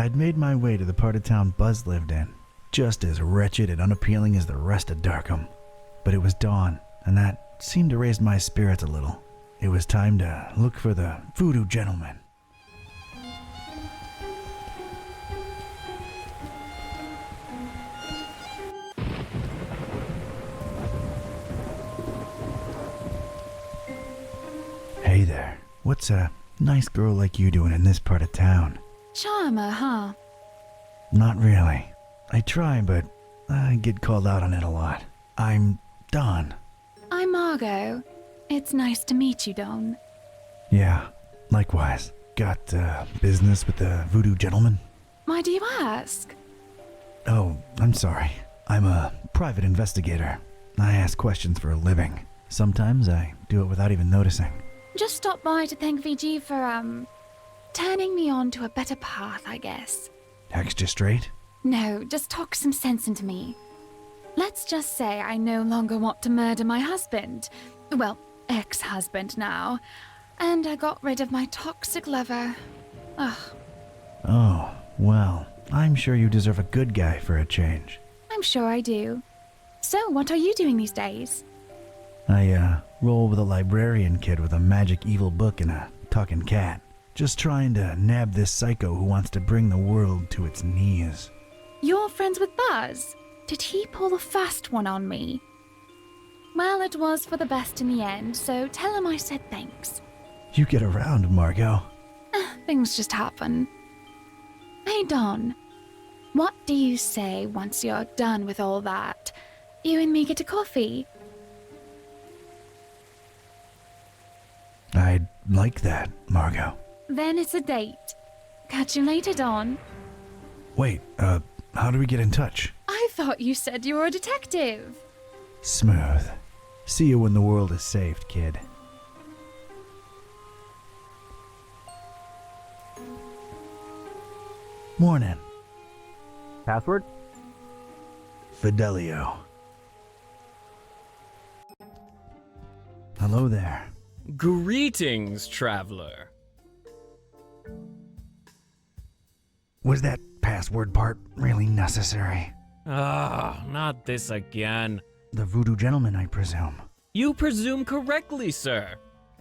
I'd made my way to the part of town Buzz lived in, just as wretched and unappealing as the rest of Darkham. But it was dawn, and that seemed to raise my spirits a little. It was time to look for the voodoo gentleman. Hey there, what's a nice girl like you doing in this part of town? Charmer, huh? Not really. I try, but I get called out on it a lot. I'm Don. I'm Margot. It's nice to meet you, Don. Yeah, likewise. Got business with the voodoo gentleman? Why do you ask? Oh, I'm sorry. I'm a private investigator. I ask questions for a living. Sometimes I do it without even noticing. Just stopped by to thank VG for, turning me on to a better path, I guess. Extra straight? No, just talk some sense into me. Let's just say I no longer want to murder my husband. Well, ex-husband now. And I got rid of my toxic lover. Ugh. Oh, well, I'm sure you deserve a good guy for a change. I'm sure I do. So, what are you doing these days? I, roll with a librarian kid with a magic evil book and a talking cat. Just trying to nab this psycho who wants to bring the world to its knees. You're friends with Buzz? Did he pull a fast one on me? Well, it was for the best in the end, so tell him I said thanks. You get around, Margot. Things just happen. Hey, Don. What do you say once you're done with all that? You and me get a coffee? I'd like that, Margot. Then it's a date. Catch you later, Don. Wait, how do we get in touch? I thought you said you were a detective. Smooth. See you when the world is saved, kid. Morning. Password? Fidelio. Hello there. Greetings, traveler. Was that password part really necessary? Not this again. The voodoo gentleman, I presume. You presume correctly, sir.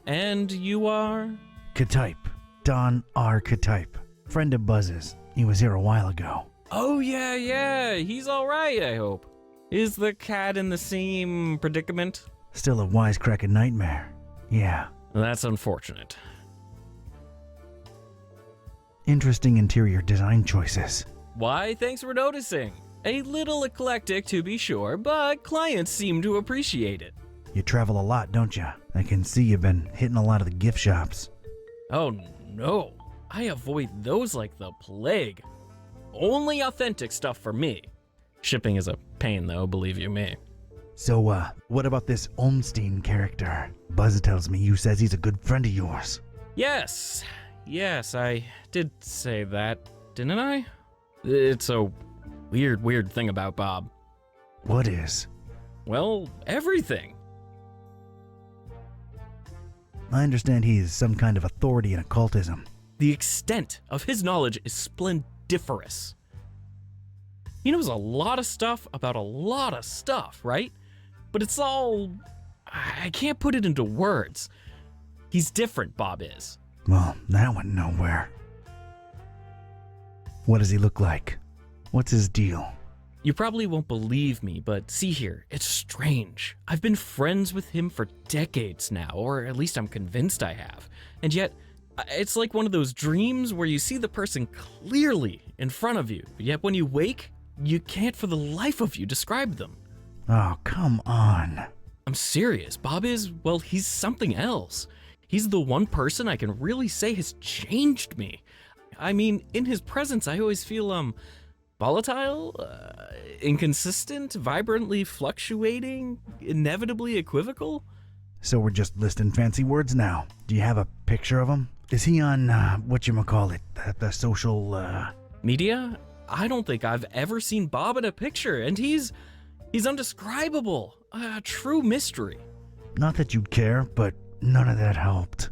And you are? Ktype. Don R. Ktype. Friend of Buzz's. He was here a while ago. Oh, yeah. He's all right, I hope. Is the cat in the same predicament? Still a wisecracking nightmare. Yeah. That's unfortunate. Interesting interior design choices. Why, thanks for noticing. A little eclectic, to be sure, but clients seem to appreciate it. You travel a lot, don't you? I can see you've been hitting a lot of the gift shops. Oh, no. I avoid those like the plague. Only authentic stuff for me. Shipping is a pain, though, believe you me. So, what about this Olmstein character? Buzz tells me you says he's a good friend of yours. Yes, I did say that, didn't I? It's a weird thing about Bob. What is? Well, everything. I understand he's some kind of authority in occultism. The extent of his knowledge is splendiferous. He knows a lot of stuff about a lot of stuff, right? But it's all... I can't put it into words. He's different, Bob is. Well, that went nowhere. What does he look like? What's his deal? You probably won't believe me, but see here, it's strange. I've been friends with him for decades now, or at least I'm convinced I have. And yet, it's like one of those dreams where you see the person clearly in front of you, yet when you wake, you can't for the life of you describe them. Oh, come on. I'm serious. Bob is, well, he's something else. He's the one person I can really say has changed me. I mean, in his presence, I always feel, volatile, inconsistent, vibrantly fluctuating, inevitably equivocal. So we're just listing fancy words now. Do you have a picture of him? Is he on, whatchamacallit, the social, Media? I don't think I've ever seen Bob in a picture, and he's undescribable. A true mystery. Not that you'd care, but none of that helped.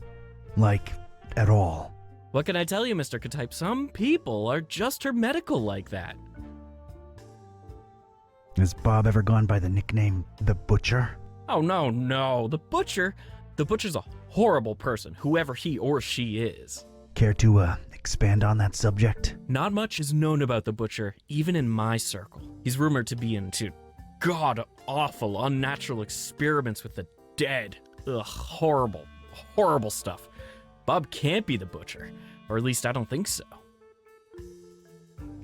Like, at all. What can I tell you, Mr. Ktype? Some people are just hermetical like that. Has Bob ever gone by the nickname The Butcher? Oh, no. The Butcher's a horrible person, whoever he or she is. Care to, expand on that subject? Not much is known about the Butcher, even in my circle. He's rumored to be into god-awful, unnatural experiments with the dead. Ugh, horrible stuff. Bob can't be the Butcher, or at least I don't think so.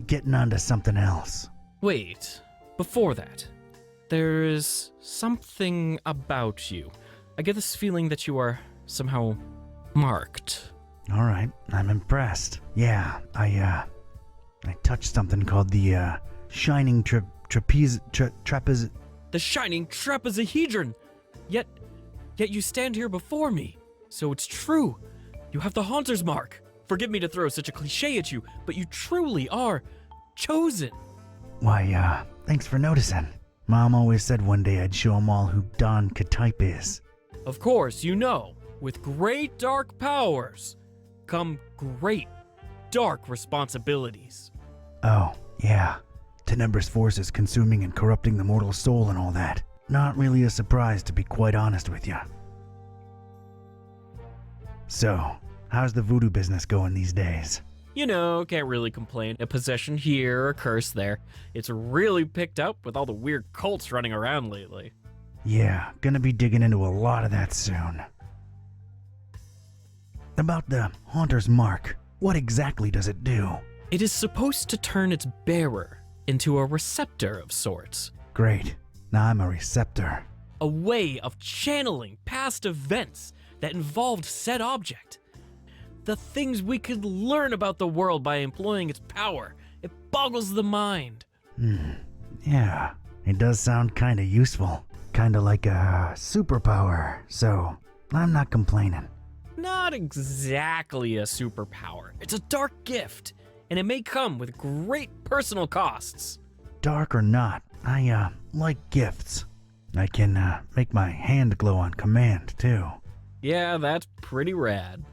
Getting on to something else. Wait, before that, there's something about you. I get this feeling that you are somehow marked. All right, I'm impressed. Yeah, I touched something called the, Shining Trapeze... The Shining Trapezohedron! Yet you stand here before me. So it's true. You have the Haunter's Mark. Forgive me to throw such a cliche at you, but you truly are chosen. Why, thanks for noticing. Mom always said one day I'd show 'em all who Don Ktype is. Of course, you know, with great dark powers come great dark responsibilities. Oh, yeah. Tenebrous forces consuming and corrupting the mortal soul and all that. Not really a surprise, to be quite honest with you. So, how's the voodoo business going these days? You know, can't really complain. A possession here, a curse there. It's really picked up with all the weird cults running around lately. Yeah, gonna be digging into a lot of that soon. About the Haunter's Mark, what exactly does it do? It is supposed to turn its bearer into a receptor of sorts. Great, now I'm a receptor. A way of channeling past events that involved said object. The things we could learn about the world by employing its power. It boggles the mind. Yeah, it does sound kinda useful. Kinda like a superpower, so I'm not complaining. Not exactly a superpower. It's a dark gift, and it may come with great personal costs. Dark or not, I, like gifts. I can, make my hand glow on command, too. Yeah, that's pretty rad.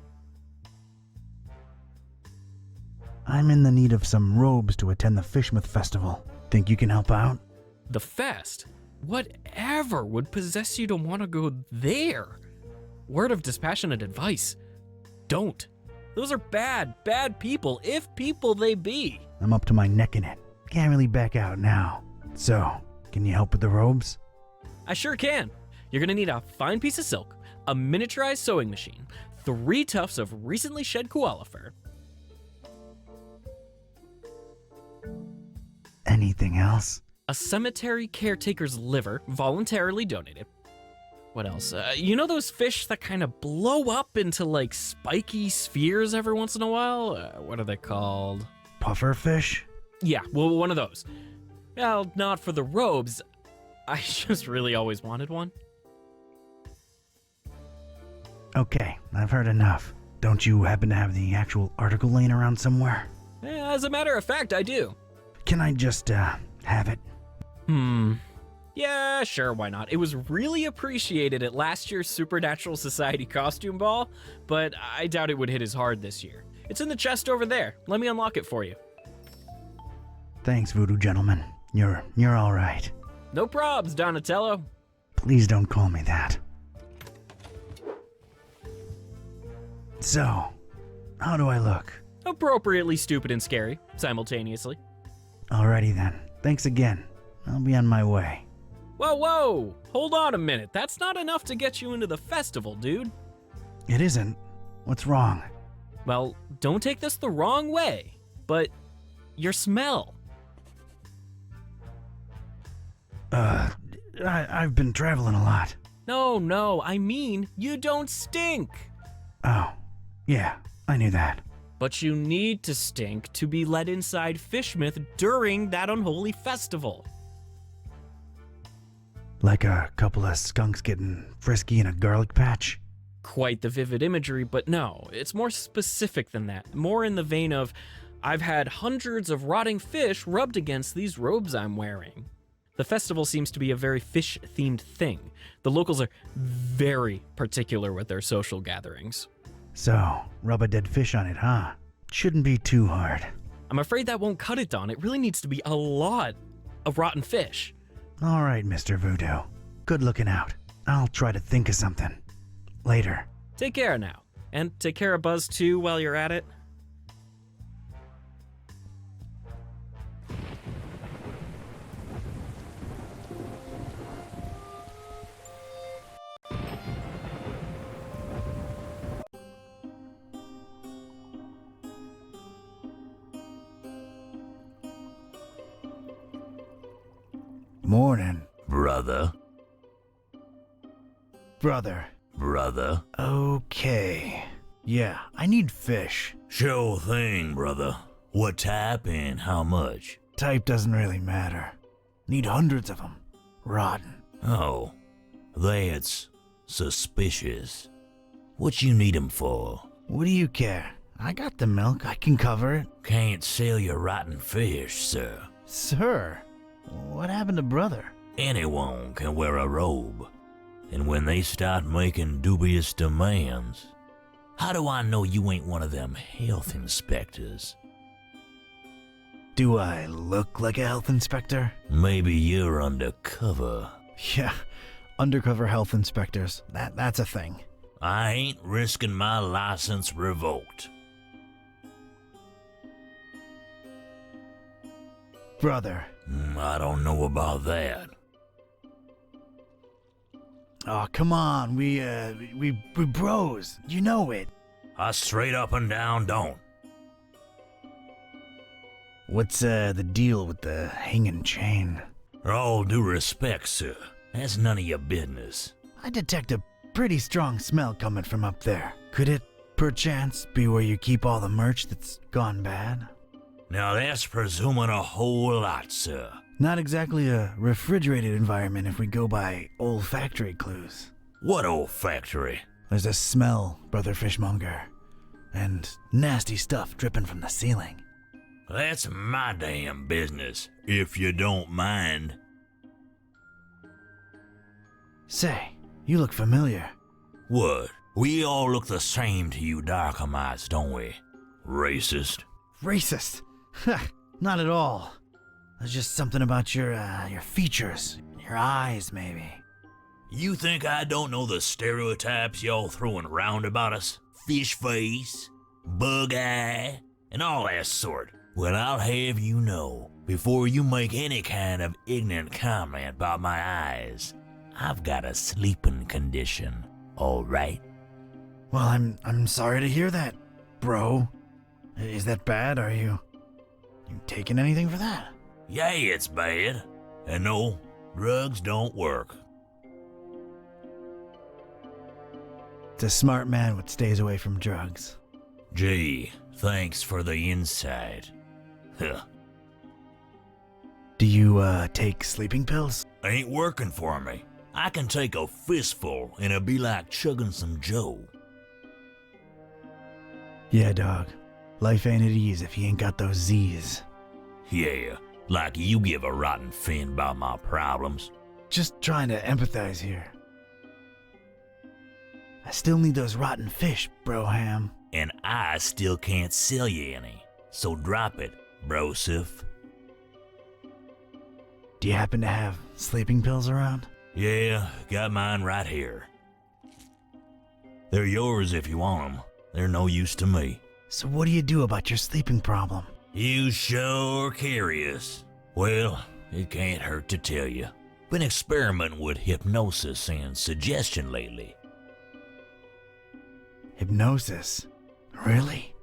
I'm in the need of some robes to attend the Fishmouth Festival. Think you can help out? The fest? Whatever would possess you to want to go there? Word of dispassionate advice. Don't. Those are bad people, if people they be. I'm up to my neck in it. Can't really back out now. So, can you help with the robes? I sure can. You're gonna need a fine piece of silk, a miniaturized sewing machine, 3 tufts of recently shed koala fur. Anything else? A cemetery caretaker's liver, voluntarily donated. What else? You know those fish that kind of blow up into like spiky spheres every once in a while? What are they called? Puffer fish? Yeah, well, one of those. Well, not for the robes. I just really always wanted one. Okay, I've heard enough. Don't you happen to have the actual article laying around somewhere? As a matter of fact, I do. Can I just, have it? Yeah, sure, why not? It was really appreciated at last year's Supernatural Society costume ball, but I doubt it would hit as hard this year. It's in the chest over there. Let me unlock it for you. Thanks, voodoo gentleman. You're all right. No probs, Donatello. Please don't call me that. So, how do I look? Appropriately stupid and scary, simultaneously. Alrighty then. Thanks again. I'll be on my way. Whoa! Hold on a minute. That's not enough to get you into the festival, dude. It isn't. What's wrong? Well, don't take this the wrong way, but your smell. I've been traveling a lot. No, I mean, you don't stink. Oh, yeah, I knew that. But you need to stink to be let inside Fishmouth during that unholy festival. Like a couple of skunks getting frisky in a garlic patch? Quite the vivid imagery, but no, it's more specific than that. More in the vein of, I've had hundreds of rotting fish rubbed against these robes I'm wearing. The festival seems to be a very fish-themed thing. The locals are very particular with their social gatherings. So, rub a dead fish on it, huh? Shouldn't be too hard. I'm afraid that won't cut it, Don. It really needs to be a lot of rotten fish. All right, Mr. Voodoo. Good looking out. I'll try to think of something. Later. Take care now. And take care of Buzz too while you're at it. Morning. Brother. Brother. Brother. Okay. Yeah, I need fish. Sure thing, brother. What type and how much? Type doesn't really matter. Need hundreds of them. Rotten. Oh, that's suspicious. What you need 'em for? What do you care? I got the milk. I can cover it. Can't sell your rotten fish, sir. Sir, what happened to brother? Anyone can wear a robe. And when they start making dubious demands, how do I know you ain't one of them health inspectors? Do I look like a health inspector? Maybe you're undercover. Yeah, undercover health inspectors. That's a thing. I ain't risking my license revoked. Brother. I don't know about that. Oh, come on. We bros. You know it. I straight up and down don't. What's the deal with the hanging chain? All due respect, sir, that's none of your business. I detect a pretty strong smell coming from up there. Could it, perchance, be where you keep all the merch that's gone bad? Now that's presuming a whole lot, sir. Not exactly a refrigerated environment if we go by olfactory clues. What olfactory? There's a smell, Brother Fishmonger, and nasty stuff dripping from the ceiling. That's my damn business, if you don't mind. Say, you look familiar. What? We all look the same to you Darkhamites, don't we? Racist. Racist? Not at all. There's just something about your features, your eyes, maybe. You think I don't know the stereotypes y'all throwing round about us? Fish face, bug eye, and all that sort. Well, I'll have you know, before you make any kind of ignorant comment about my eyes, I've got a sleeping condition, all right? Well, I'm sorry to hear that, bro. Is that bad? Are you taking anything for that? Yeah, it's bad. And no, drugs don't work. It's a smart man what stays away from drugs. Gee, thanks for the insight. Huh. Do you, take sleeping pills? Ain't working for me. I can take a fistful and it'll be like chugging some Joe. Yeah, dog. Life ain't at ease if you ain't got those Z's. Yeah, like you give a rotten fin about my problems. Just trying to empathize here. I still need those rotten fish, Broham. And I still can't sell you any. So drop it, brosif. Do you happen to have sleeping pills around? Yeah, got mine right here. They're yours if you want them. They're no use to me. So what do you do about your sleeping problem? You sure curious. Well, it can't hurt to tell you. Been experimenting with hypnosis and suggestion lately. Hypnosis? Really?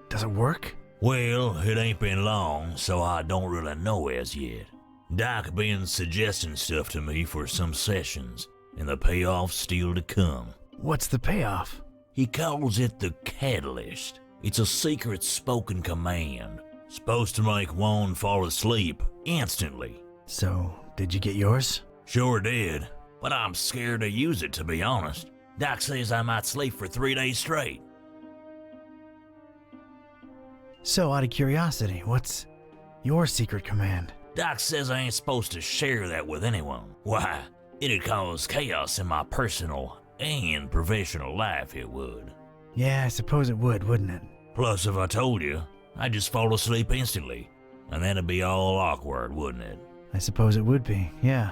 Does it work? Well, it ain't been long, so I don't really know as yet. Doc been suggesting stuff to me for some sessions, and the payoff's still to come. What's the payoff? He calls it the catalyst. It's a secret spoken command, supposed to make one fall asleep instantly. So, did you get yours? Sure did, but I'm scared to use it, to be honest. Doc says I might sleep for 3 days straight. So, out of curiosity, what's your secret command? Doc says I ain't supposed to share that with anyone. Why, it'd cause chaos in my personal and professional life, it would. Yeah, I suppose it would, wouldn't it? Plus, if I told you, I'd just fall asleep instantly. And that'd be all awkward, wouldn't it? I suppose it would be, yeah.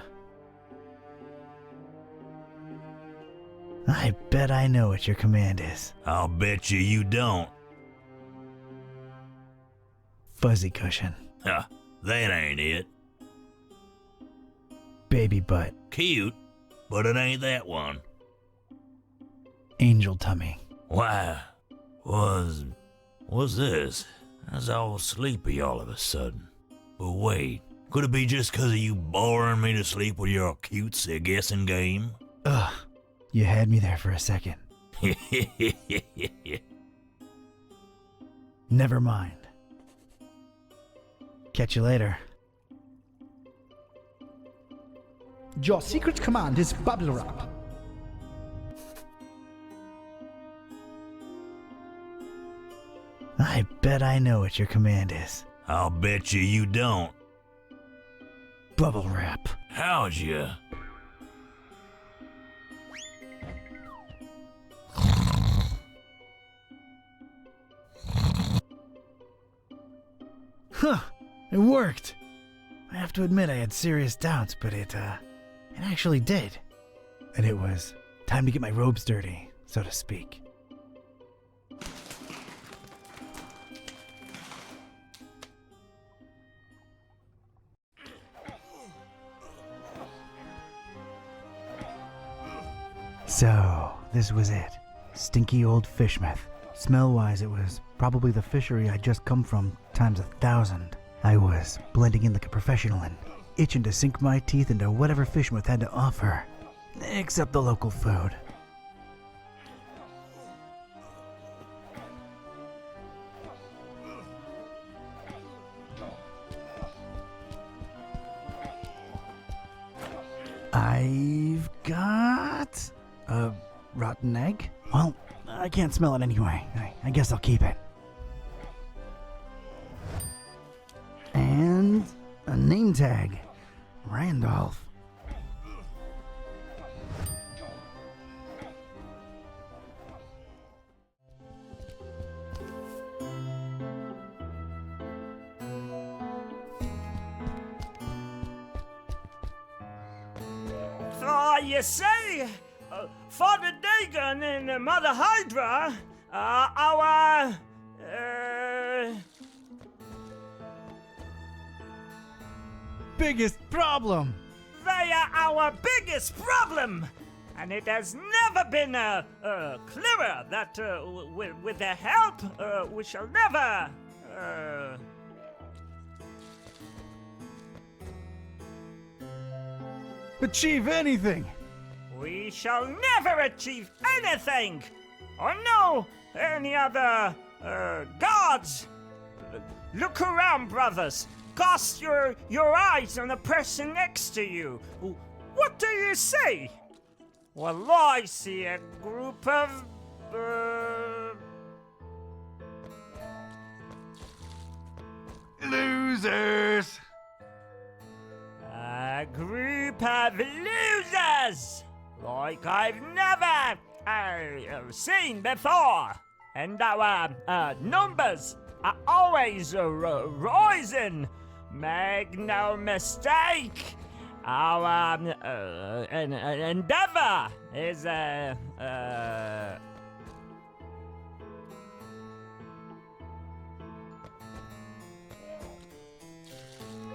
I bet I know what your command is. I'll bet you don't. Fuzzy cushion. Huh, that ain't it. Baby butt. Cute, but it ain't that one. Angel tummy. Why, what's this? I was all sleepy all of a sudden. But wait, could it be just 'cause of you boring me to sleep with your cutesy guessing game? Ugh, you had me there for a second. Never mind. Catch you later. Your secret command is bubble wrap. I bet I know what your command is. I'll bet you don't. Bubble wrap. How'd you? Huh, it worked. I have to admit I had serious doubts, but it actually did. And it was time to get my robes dirty, so to speak. So, this was it. Stinky old fishmouth. Smell-wise, it was probably the fishery I'd just come from times 1,000. I was blending in like a professional and itching to sink my teeth into whatever fishmouth had to offer, except the local food. I've got a rotten egg. Well, I can't smell it anyway. I guess I'll keep it. And a name tag. Randolph. You see, Father Dagon and Mother Hydra, Biggest problem! they are our biggest problem. And it has never been clearer that with their help, we shall never Achieve anything! we shall never achieve anything, or know any other gods. Look around, brothers. Cast your eyes on the person next to you. What do you see? Well, I see a group of Losers! a group of losers, like I've never seen before. And our numbers are always rising. Make no mistake, our endeavor is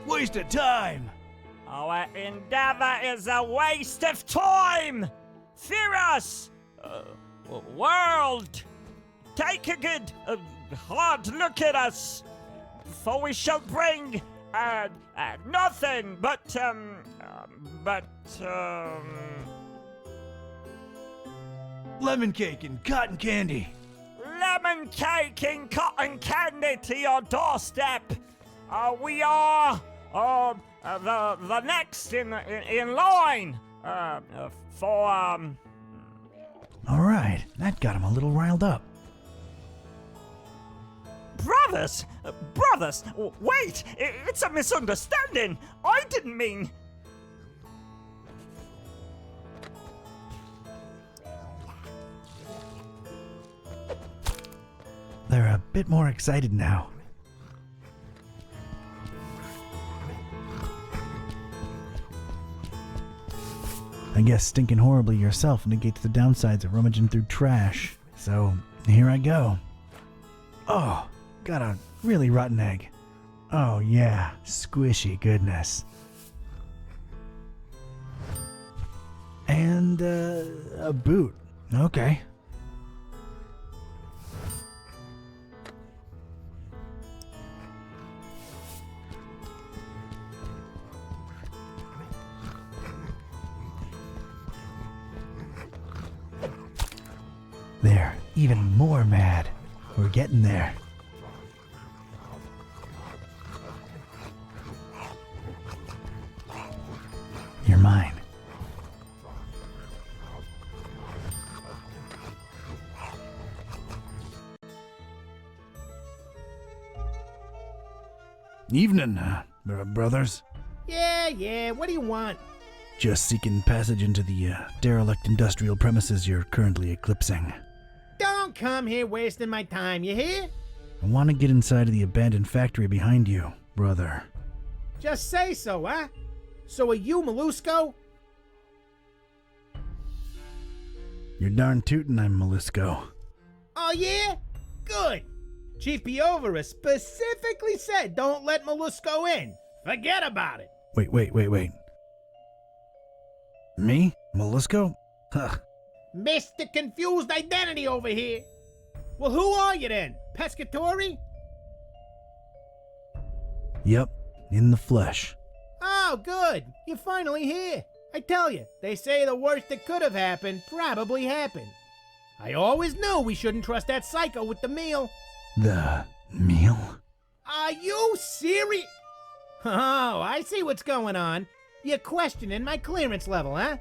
Waste of time! our endeavor is a waste of time. Fear us, world. Take a good hard look at us, for we shall bring nothing but Lemon cake and cotton candy. lemon cake and cotton candy to your doorstep. We are the next in line for Alright, that got him a little riled up. brothers. Wait, it's a misunderstanding. I didn't mean. bit more excited now. I guess stinking horribly yourself negates the downsides of rummaging through trash. So, here I go. Oh, got a really rotten egg. Oh yeah, squishy goodness. And, a boot. Okay. They're even more mad. We're getting there. You're mine. Evening, brothers. Yeah, what do you want? Just seeking passage into the derelict industrial premises you're currently eclipsing. Don't come here wasting my time, you hear? I want to get inside of the abandoned factory behind you, brother. Just say so, huh? So are you Mollusco? You're darn tootin' I'm Mollusco. Oh yeah? Good. Chief Piovera specifically said don't let Mollusco in. Forget about it. Wait. Me? Mollusco? Huh. Mr. Confused Identity over here. Well, who are you then? Pescatori? Yep, in the flesh. Oh, good. You're finally here. I tell you, they say the worst that could have happened probably happened. I always knew we shouldn't trust that psycho with the meal. The meal? Are you serious? Oh, I see what's going on. You're questioning my clearance level, huh?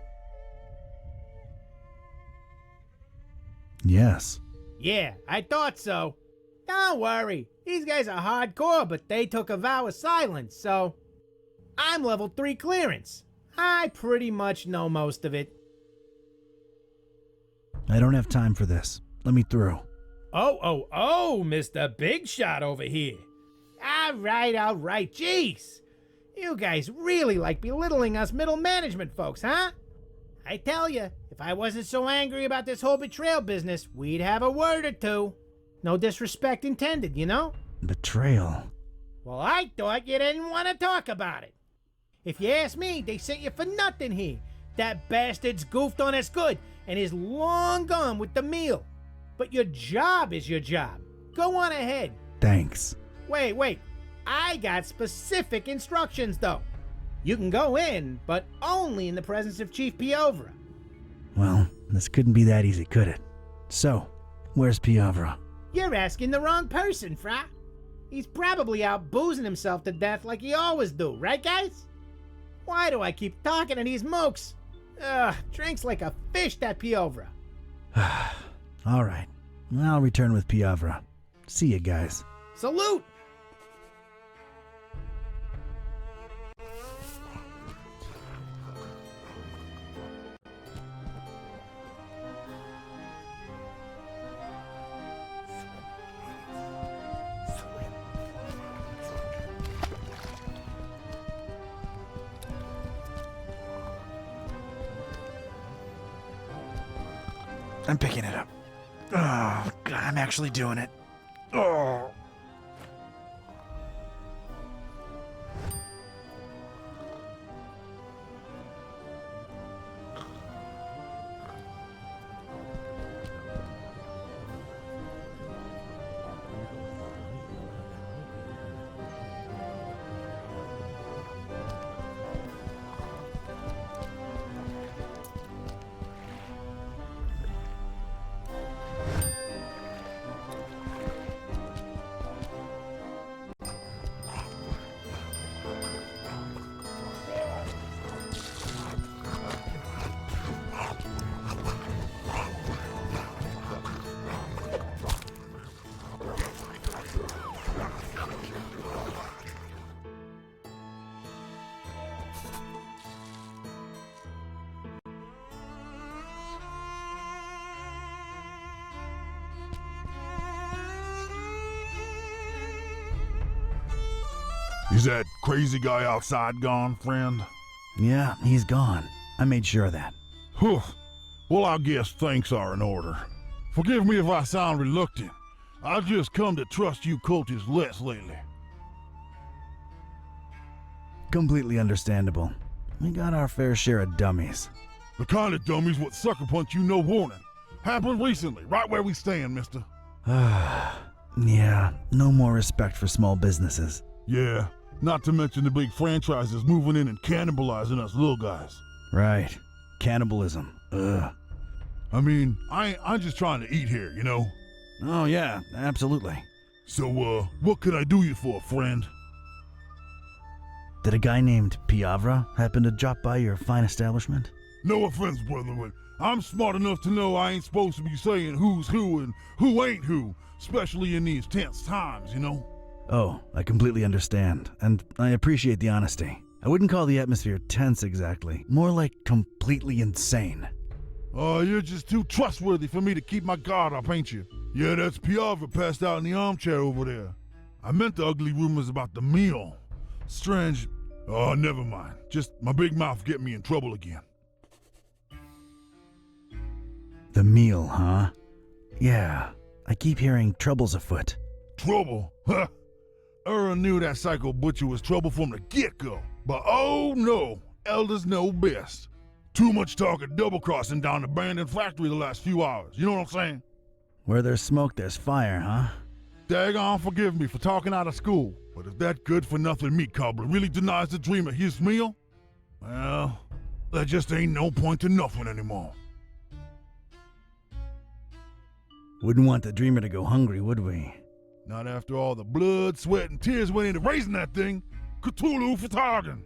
Yes. Yeah, I thought so. Don't worry. These guys are hardcore, but they took a vow of silence, so... I'm level 3 clearance. I pretty much know most of it. I don't have time for this. Let me through. Oh, Mr. Big Shot over here. All right. Jeez. You guys really like belittling us middle management folks, huh? I tell you, if I wasn't so angry about this whole betrayal business, we'd have a word or two. No disrespect intended, you know? Betrayal? Well, I thought you didn't want to talk about it. If you ask me, they sent you for nothing here. That bastard's goofed on us good and is long gone with the meal. But your job is your job. Go on ahead. Thanks. Wait. I got specific instructions, though. You can go in, but only in the presence of Chief Piovera. Well, this couldn't be that easy, could it? So, where's Piovera? You're asking the wrong person, Fra. He's probably out boozing himself to death like he always do, right, guys? Why do I keep talking to these mooks? Drinks like a fish, that Piovera. All right. I'll return with Piovera. See you guys. Salute! I'm picking it up. Oh, God, I'm actually doing it. Oh. Is that crazy guy outside gone, friend? Yeah, he's gone. I made sure of that. Whew. Well, I guess thanks are in order. Forgive me if I sound reluctant. I've just come to trust you cultists less lately. Completely understandable. We got our fair share of dummies. The kind of dummies what sucker punch you no warning. Happened recently, right where we stand, mister. Yeah, no more respect for small businesses. Yeah, not to mention the big franchises moving in and cannibalizing us little guys. Right. Cannibalism. Ugh. I mean, I'm just trying to eat here, you know? Oh yeah, absolutely. So, what can I do you for, friend? Did a guy named Piavra happen to drop by your fine establishment? No offense, brother, but I'm smart enough to know I ain't supposed to be saying who's who and who ain't who, especially in these tense times, you know? Oh, I completely understand, and I appreciate the honesty. I wouldn't call the atmosphere tense exactly, more like completely insane. Oh, you're just too trustworthy for me to keep my guard up, ain't you? Yeah, that's Piavra passed out in the armchair over there. I meant the ugly rumors about the meal. Strange. Oh, never mind. Just my big mouth getting me in trouble again. The meal, huh? Yeah, I keep hearing trouble's afoot. Trouble? Huh? Earl knew that psycho butcher was trouble from the get-go. But oh no, elders know best. Too much talk of double-crossing down the abandoned factory the last few hours, you know what I'm saying? Where there's smoke, there's fire, huh? Daggone forgive me for talking out of school, but if that good-for-nothing meat cobbler really denies the dream of his meal, well, there just ain't no point to nothing anymore. Wouldn't want the dreamer to go hungry, would we? Not after all the blood, sweat, and tears went into raising that thing. Cthulhu for targan.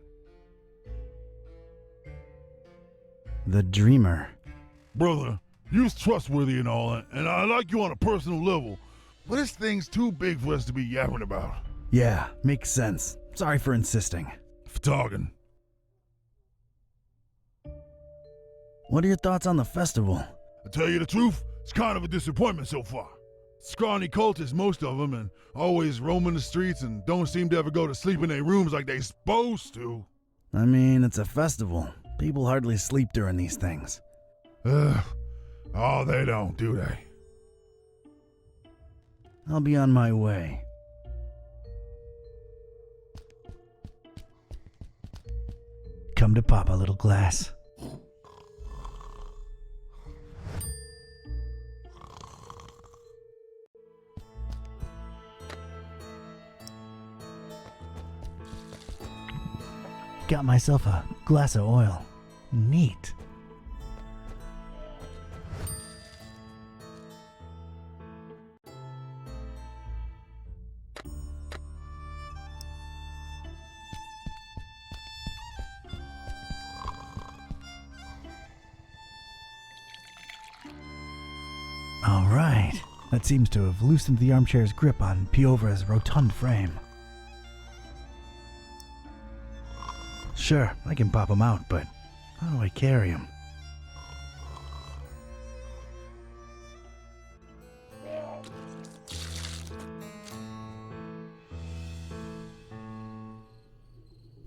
The dreamer. Brother, you's trustworthy and all, and I like you on a personal level, but this thing's too big for us to be yapping about. Yeah, makes sense. Sorry for insisting. For targan. What are your thoughts on the festival? I tell you the truth, it's kind of a disappointment so far. Scrawny cultists, most of them, and always roaming the streets and don't seem to ever go to sleep in their rooms like they supposed to. I mean, it's a festival. People hardly sleep during these things. Oh, they don't, do they? I'll be on my way. Come to pop a little glass. Got myself a glass of oil. Neat. All right. That seems to have loosened the armchair's grip on Piovra's rotund frame. Sure, I can pop him out, but how do I carry him?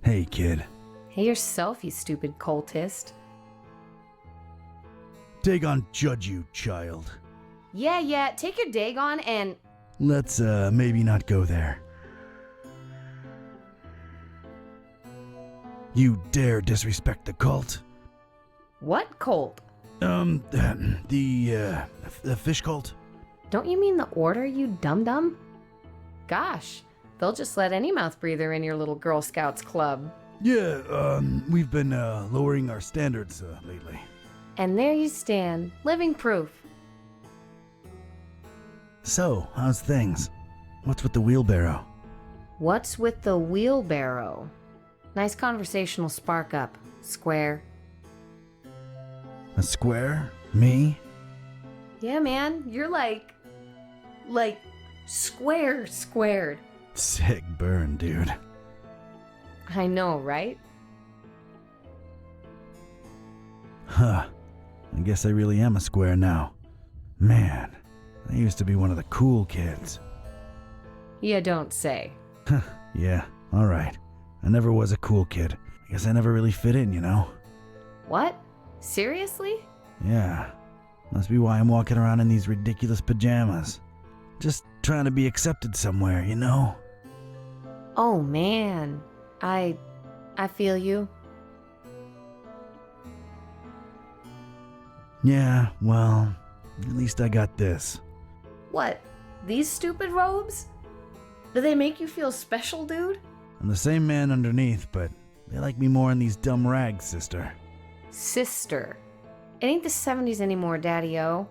Hey, kid. Hey yourself, you stupid cultist. Dagon judge you, child. Yeah, take your Dagon and... Let's, maybe not go there. You dare disrespect the cult? What cult? The fish cult? Don't you mean the order, you dum-dum? Gosh, they'll just let any mouth breather in your little Girl Scouts club. Yeah, we've been, lowering our standards, lately. And there you stand, living proof. So, how's things? What's with the wheelbarrow? What's with the wheelbarrow? Nice conversational spark up, square. A square? Me? Yeah, man, you're like squared. Sick burn, dude. I know, right? Huh. I guess I really am a square now. Man, I used to be one of the cool kids. You don't say. Yeah, Alright. I never was a cool kid. I guess I never really fit in, you know? What? Seriously? Yeah. Must be why I'm walking around in these ridiculous pajamas. Just trying to be accepted somewhere, you know? Oh man. I feel you. Yeah, well, at least I got this. What? These stupid robes? Do they make you feel special, dude? I'm the same man underneath, but they like me more in these dumb rags, sister. Sister. It ain't the 70s anymore, Daddy-O.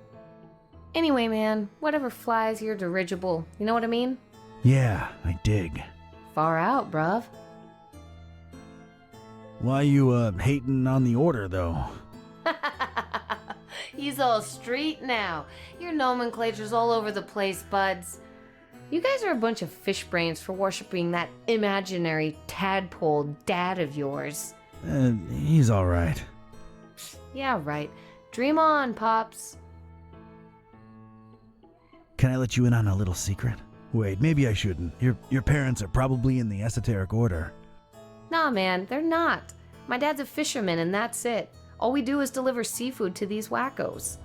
Anyway, man, whatever flies your dirigible. You know what I mean? Yeah, I dig. Far out, bruv. Why you, hating on the order, though? He's all street now. Your nomenclature's all over the place, buds. You guys are a bunch of fish brains for worshipping that imaginary tadpole dad of yours. He's alright. Yeah, right. Dream on, Pops. Can I let you in on a little secret? Wait, maybe I shouldn't. Your parents are probably in the esoteric order. Nah, man, they're not. My dad's a fisherman and that's it. All we do is deliver seafood to these wackos.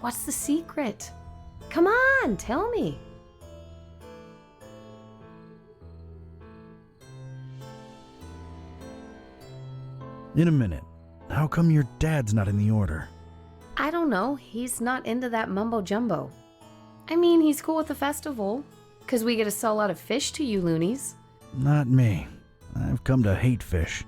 What's the secret? Come on, tell me. In a minute. How come your dad's not in the order? I don't know. He's not into that mumbo jumbo. I mean, he's cool with the festival, 'cause we get to sell a lot of fish to you loonies. Not me. I've come to hate fish.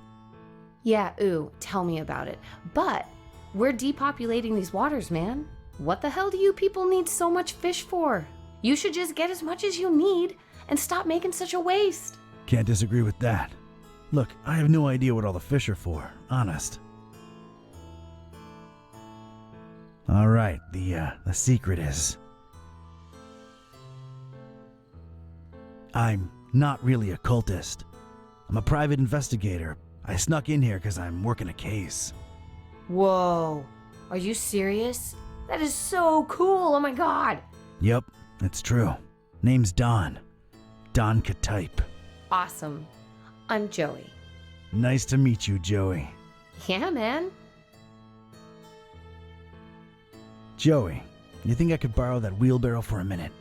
Yeah, ooh, tell me about it. But we're depopulating these waters, man. What the hell do you people need so much fish for? You should just get as much as you need and stop making such a waste. Can't disagree with that. Look, I have no idea what all the fish are for, honest. Alright, the secret is... I'm not really a cultist. I'm a private investigator. I snuck in here because I'm working a case. Whoa, are you serious? That is so cool, oh my god. Yep, it's true. Name's Don. Don Catype. Awesome. I'm Joey. Nice to meet you, Joey. Yeah, man. Joey, you think I could borrow that wheelbarrow for a minute?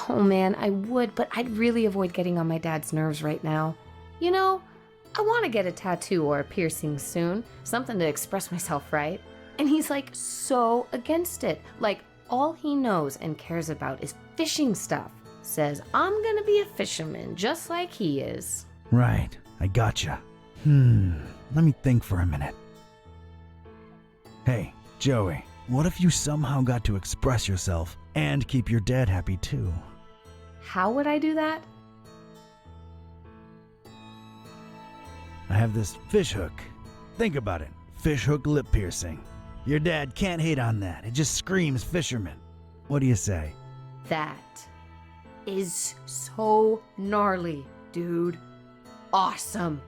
Oh man, I would, but I'd really avoid getting on my dad's nerves right now. You know, I want to get a tattoo or a piercing soon, something to express myself, right? And he's like so against it. Like all he knows and cares about is fishing stuff. Says I'm gonna be a fisherman just like he is. Right, I gotcha. Let me think for a minute. Hey, Joey, what if you somehow got to express yourself and keep your dad happy too? How would I do that? I have this fish hook. Think about it. Fish hook lip piercing. Your dad can't hate on that. It just screams fisherman. What do you say? That is so gnarly, dude. Awesome.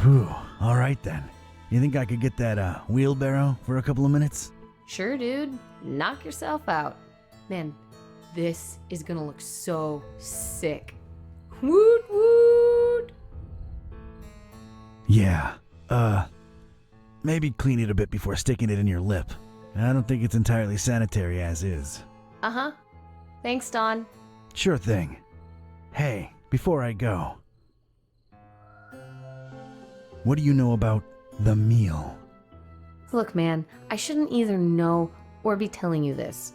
Whew, alright then. You think I could get that wheelbarrow for a couple of minutes? Sure, dude. Knock yourself out. Man, this is gonna look so sick. Woot woot! Yeah, maybe clean it a bit before sticking it in your lip. I don't think it's entirely sanitary as is. Uh-huh. Thanks, Don. Sure thing. Hey, before I go, what do you know about the meal? Look, man, I shouldn't either know or be telling you this,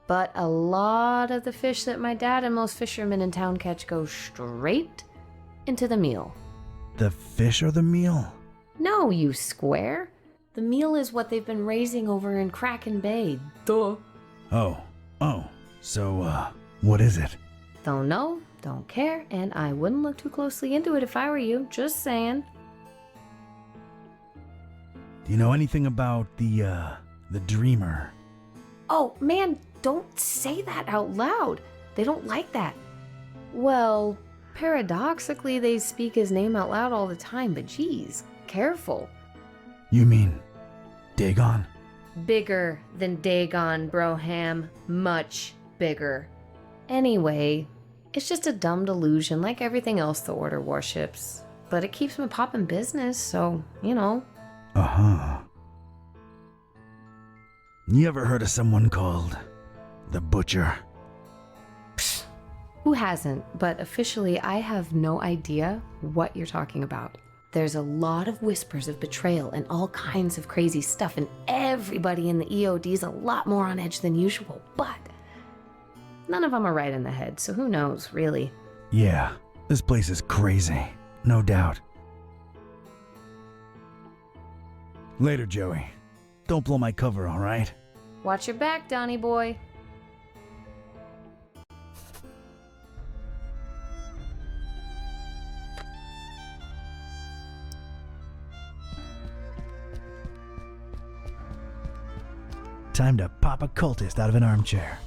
but a lot of the fish that my dad and most fishermen in town catch go straight into the meal. The fish or the meal? No, you square. The meal is what they've been raising over in Kraken Bay. Duh. Oh, so, what is it? Don't know, don't care, and I wouldn't look too closely into it if I were you, just saying. Do you know anything about the dreamer? Oh, man, don't say that out loud. They don't like that. Well, paradoxically, they speak his name out loud all the time, but geez, careful. You mean Dagon? Bigger than Dagon, Broham. Much bigger. Anyway, It's just a dumb delusion like everything else the Order worships. But it keeps me popping business, so, you know. Uh-huh. You ever heard of someone called the Butcher? Psst. Who hasn't? But officially, I have no idea what you're talking about. There's a lot of whispers of betrayal and all kinds of crazy stuff, and everybody in the EOD's a lot more on edge than usual, but none of them are right in the head, so who knows, really? Yeah, this place is crazy. No doubt. Later, Joey. Don't blow my cover, all right? Watch your back, Donnie boy. Time to pop a cultist out of an armchair.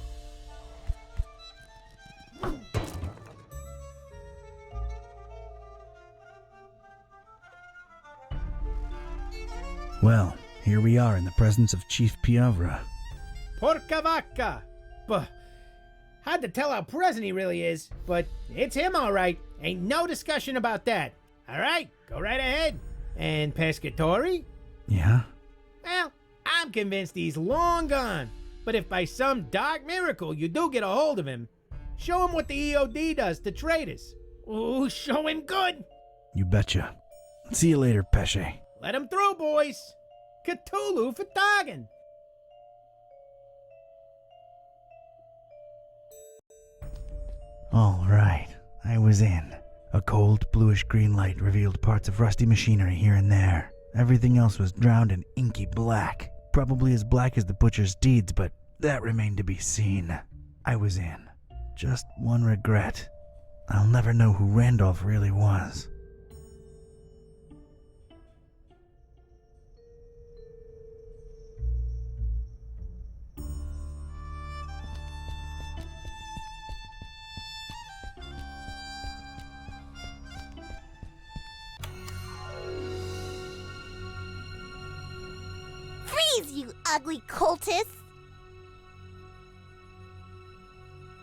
Well, here we are in the presence of Chief Piavra. Porca vaca! But hard to tell how present he really is, but it's him all right. Ain't no discussion about that. All right, go right ahead. And Pescatori? Yeah? Well, I'm convinced he's long gone. But if by some dark miracle you do get a hold of him, show him what the EOD does to traitors. Ooh, show him good. You betcha. See you later, Pesce. Let him through, boys. Cthulhu for Targan. All right, I was in. A cold, bluish-green light revealed parts of rusty machinery here and there. Everything else was drowned in inky black. Probably as black as the butcher's deeds, but that remained to be seen. I was in. Just one regret. I'll never know who Randolph really was. You ugly cultist!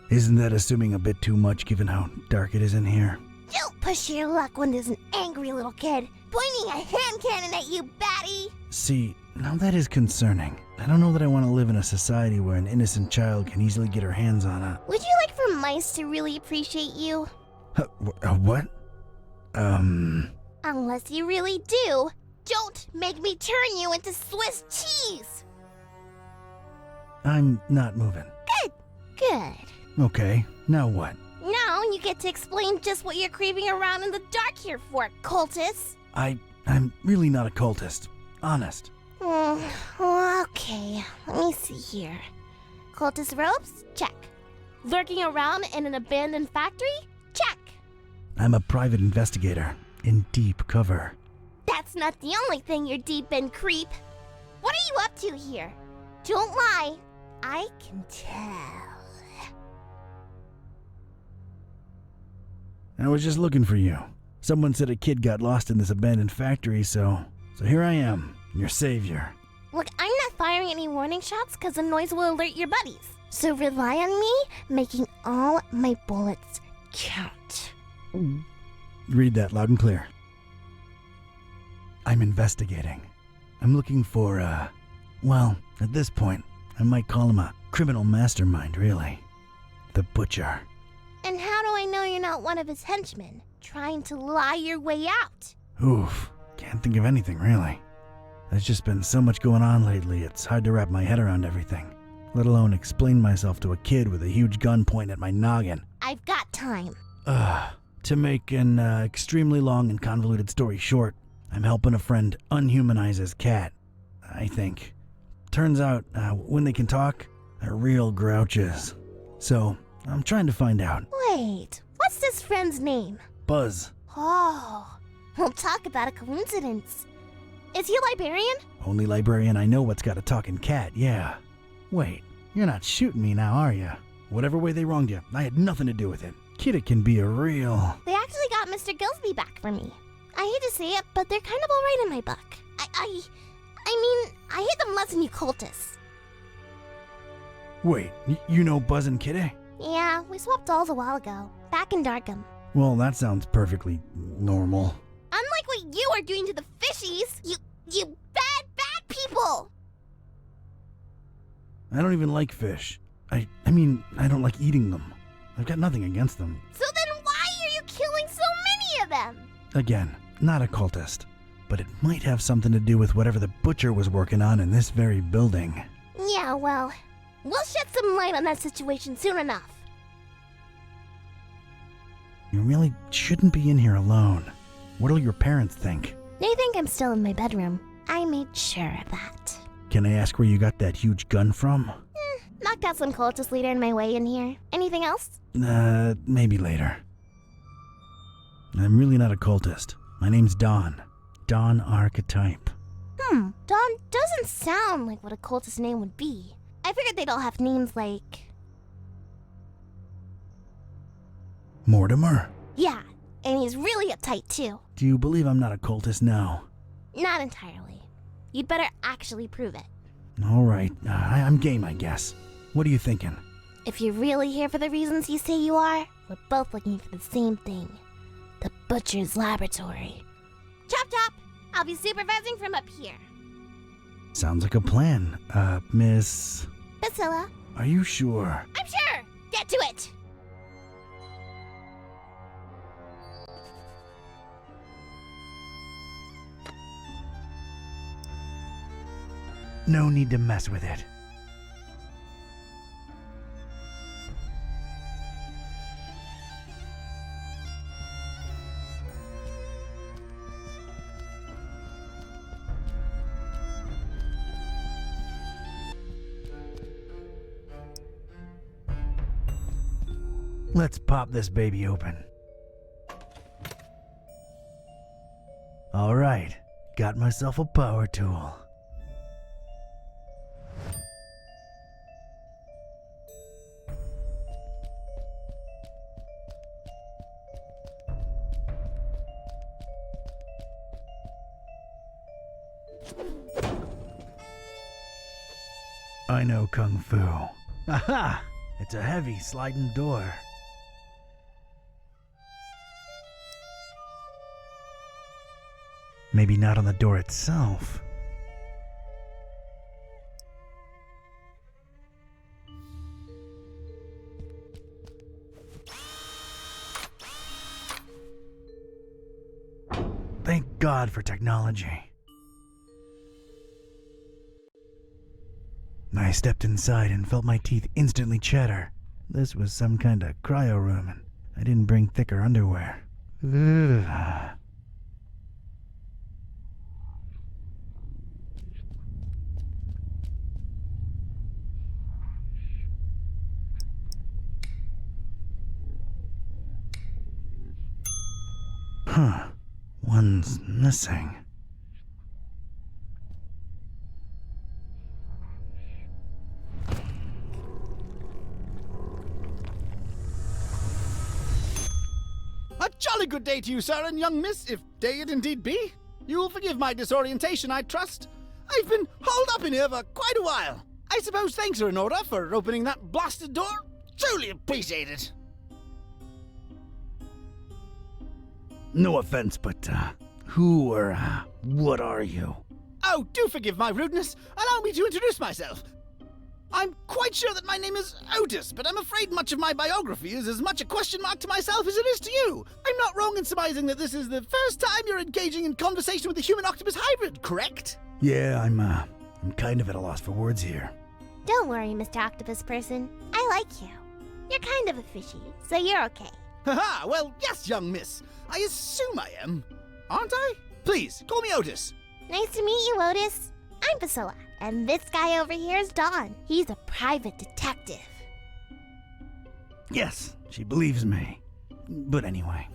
Isn't that assuming a bit too much given how dark it is in here? Don't push your luck when there's an angry little kid pointing a hand cannon at you, batty! See, now that is concerning. I don't know that I want to live in a society where an innocent child can easily get her hands on a... Would you like for mice to really appreciate you? What? Unless you really do. Don't make me turn you into Swiss cheese! I'm not moving. Good. Okay, now what? Now you get to explain just what you're creeping around in the dark here for, cultist. I'm really not a cultist. Honest. Okay, let me see here. Cultist robes? Check. Lurking around in an abandoned factory? Check. I'm a private investigator in deep cover. That's not the only thing you're deep in, creep. What are you up to here? Don't lie. I can tell. I was just looking for you. Someone said a kid got lost in this abandoned factory, so here I am, your savior. Look, I'm not firing any warning shots because the noise will alert your buddies. So rely on me making all my bullets count. Read that loud and clear. I'm investigating. I'm looking for, well, at this point, I might call him a criminal mastermind, really. The Butcher. And how do I know you're not one of his henchmen, trying to lie your way out? Oof, can't think of anything, really. There's just been so much going on lately, it's hard to wrap my head around everything, let alone explain myself to a kid with a huge gun pointing at my noggin. I've got time. To make an extremely long and convoluted story short, I'm helping a friend unhumanize his cat, I think. Turns out, when they can talk, they're real grouches. So, I'm trying to find out. Wait, what's this friend's name? Buzz. Oh, we'll talk about a coincidence. Is he a librarian? Only librarian I know what's got a talking cat, yeah. Wait, you're not shooting me now, are you? Whatever way they wronged you, I had nothing to do with it. Kid, it can be a real... They actually got Mr. Gillsby back for me. I hate to say it, but they're kind of alright in my book. I mean, I hate them less than you cultists. Wait, you know Buzz and Kitty? Yeah, we swapped dolls a while ago, back in Darkham. Well, that sounds perfectly normal. Unlike what you are doing to the fishies, you bad people! I don't even like fish. I mean, I don't like eating them. I've got nothing against them. So then why are you killing so many of them? Again, not a cultist. But it might have something to do with whatever the butcher was working on in this very building. Yeah, well, we'll shed some light on that situation soon enough. You really shouldn't be in here alone. What'll your parents think? They think I'm still in my bedroom. I made sure of that. Can I ask where you got that huge gun from? Knocked out some cultist leader in my way in here. Anything else? Maybe later. I'm really not a cultist. My name's Don. Don Archetype. Don doesn't sound like what a cultist name would be. I figured they'd all have names like... Mortimer? Yeah, and he's really uptight too. Do you believe I'm not a cultist now? Not entirely. You'd better actually prove it. All right, I'm game, I guess. What are you thinking? If you're really here for the reasons you say you are, we're both looking for the same thing. The Butcher's Laboratory. Chop chop! I'll be supervising from up here. Sounds like a plan. Miss... Priscilla? Are you sure? I'm sure! Get to it! No need to mess with it. Let's pop this baby open. All right, got myself a power tool. I know Kung Fu. Aha! It's a heavy sliding door. Maybe not on the door itself. Thank God for technology. I stepped inside and felt my teeth instantly chatter. This was some kind of cryo room, and I didn't bring thicker underwear. Ugh. Huh. One's missing. A jolly good day to you, sir and young miss, if day it indeed be. You will forgive my disorientation, I trust. I've been holed up in here for quite a while. I suppose thanks are in order for opening that blasted door. Truly appreciate it. No offense, but, who or, what are you? Oh, do forgive my rudeness. Allow me to introduce myself. I'm quite sure that my name is Otis, but I'm afraid much of my biography is as much a question mark to myself as it is to you. I'm not wrong in surmising that this is the first time you're engaging in conversation with a human-octopus hybrid, correct? Yeah, I'm kind of at a loss for words here. Don't worry, Mr. Octopus Person. I like you. You're kind of a fishy, so you're okay. Haha, well, yes, young miss. I assume I am. Aren't I? Please, call me Otis. Nice to meet you, Otis. I'm Priscilla, and this guy over here is Don. He's a private detective. Yes, she believes me. But anyway.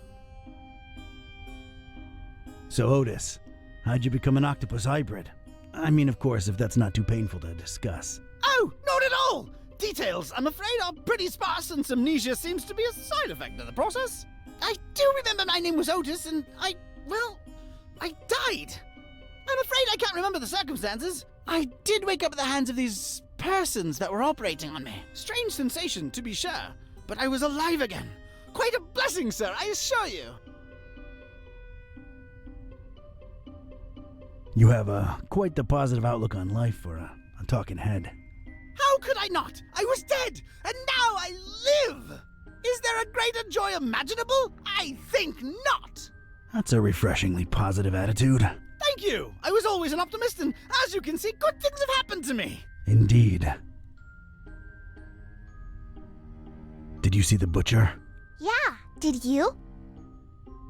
So, Otis, how'd you become an octopus hybrid? I mean, of course, if that's not too painful to discuss. Oh, not at all! Details, I'm afraid, are pretty sparse, and amnesia seems to be a side effect of the process. I do remember my name was Otis, and I died. I'm afraid I can't remember the circumstances. I did wake up at the hands of these persons that were operating on me. Strange sensation, to be sure. but I was alive again. Quite a blessing, sir, I assure you. You have quite the positive outlook on life for a talking head. How could I not? I was dead, and now I live! Is there a greater joy imaginable? I think not! That's a refreshingly positive attitude. Thank you! I was always an optimist, and as you can see, good things have happened to me. Indeed. Did you see the butcher? Yeah, did you?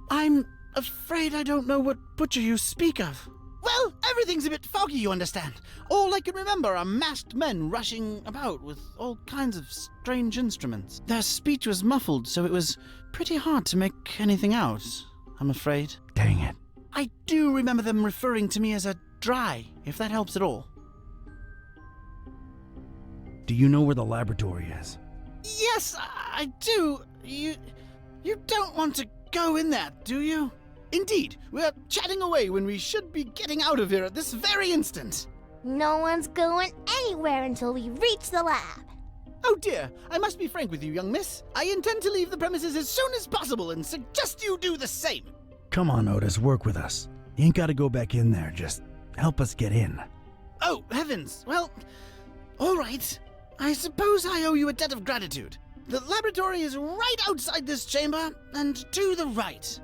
I'm afraid I don't know what butcher you speak of. Well, everything's a bit foggy, you understand. All I can remember are masked men rushing about with all kinds of strange instruments. Their speech was muffled, so it was pretty hard to make anything out, I'm afraid. Dang it. I do remember them referring to me as a dry, if that helps at all. Do you know where the laboratory is? Yes, I do. You don't want to go in there, do you? Indeed, we're chatting away when we should be getting out of here at this very instant. No one's going anywhere until we reach the lab. Oh dear, I must be frank with you, young miss. I intend to leave the premises as soon as possible and suggest you do the same. Come on, Otis, work with us. You ain't gotta go back in there, just help us get in. Oh, heavens. Well, all right. I suppose I owe you a debt of gratitude. The laboratory is right outside this chamber and to the right.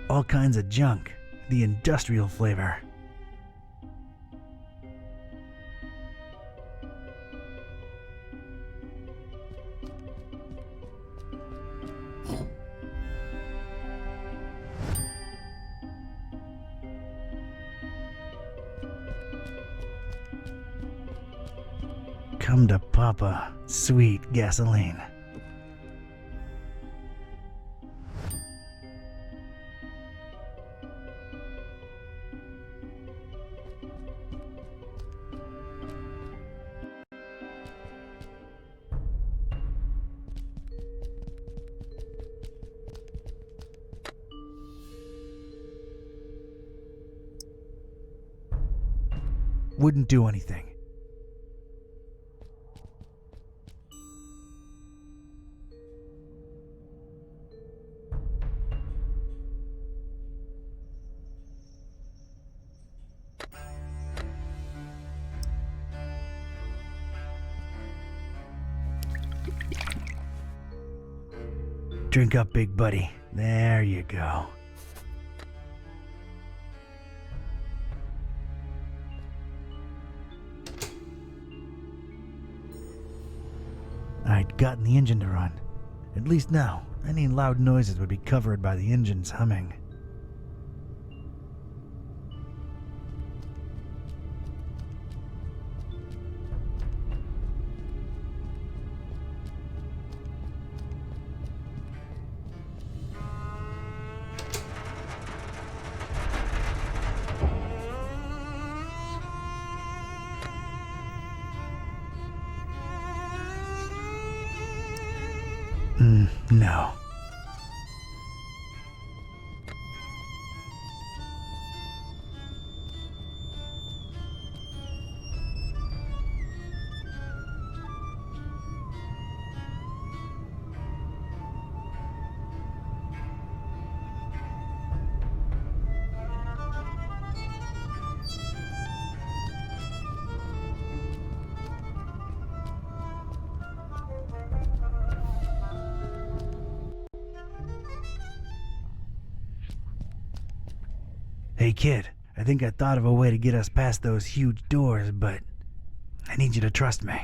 All kinds of junk. The industrial flavor. Come to Papa, sweet gasoline. Wouldn't do anything. Drink up, big buddy. There you go. I'd gotten the engine to run. At least now, any loud noises would be covered by the engine's humming. No. Hey kid, I think I thought of a way to get us past those huge doors, but I need you to trust me,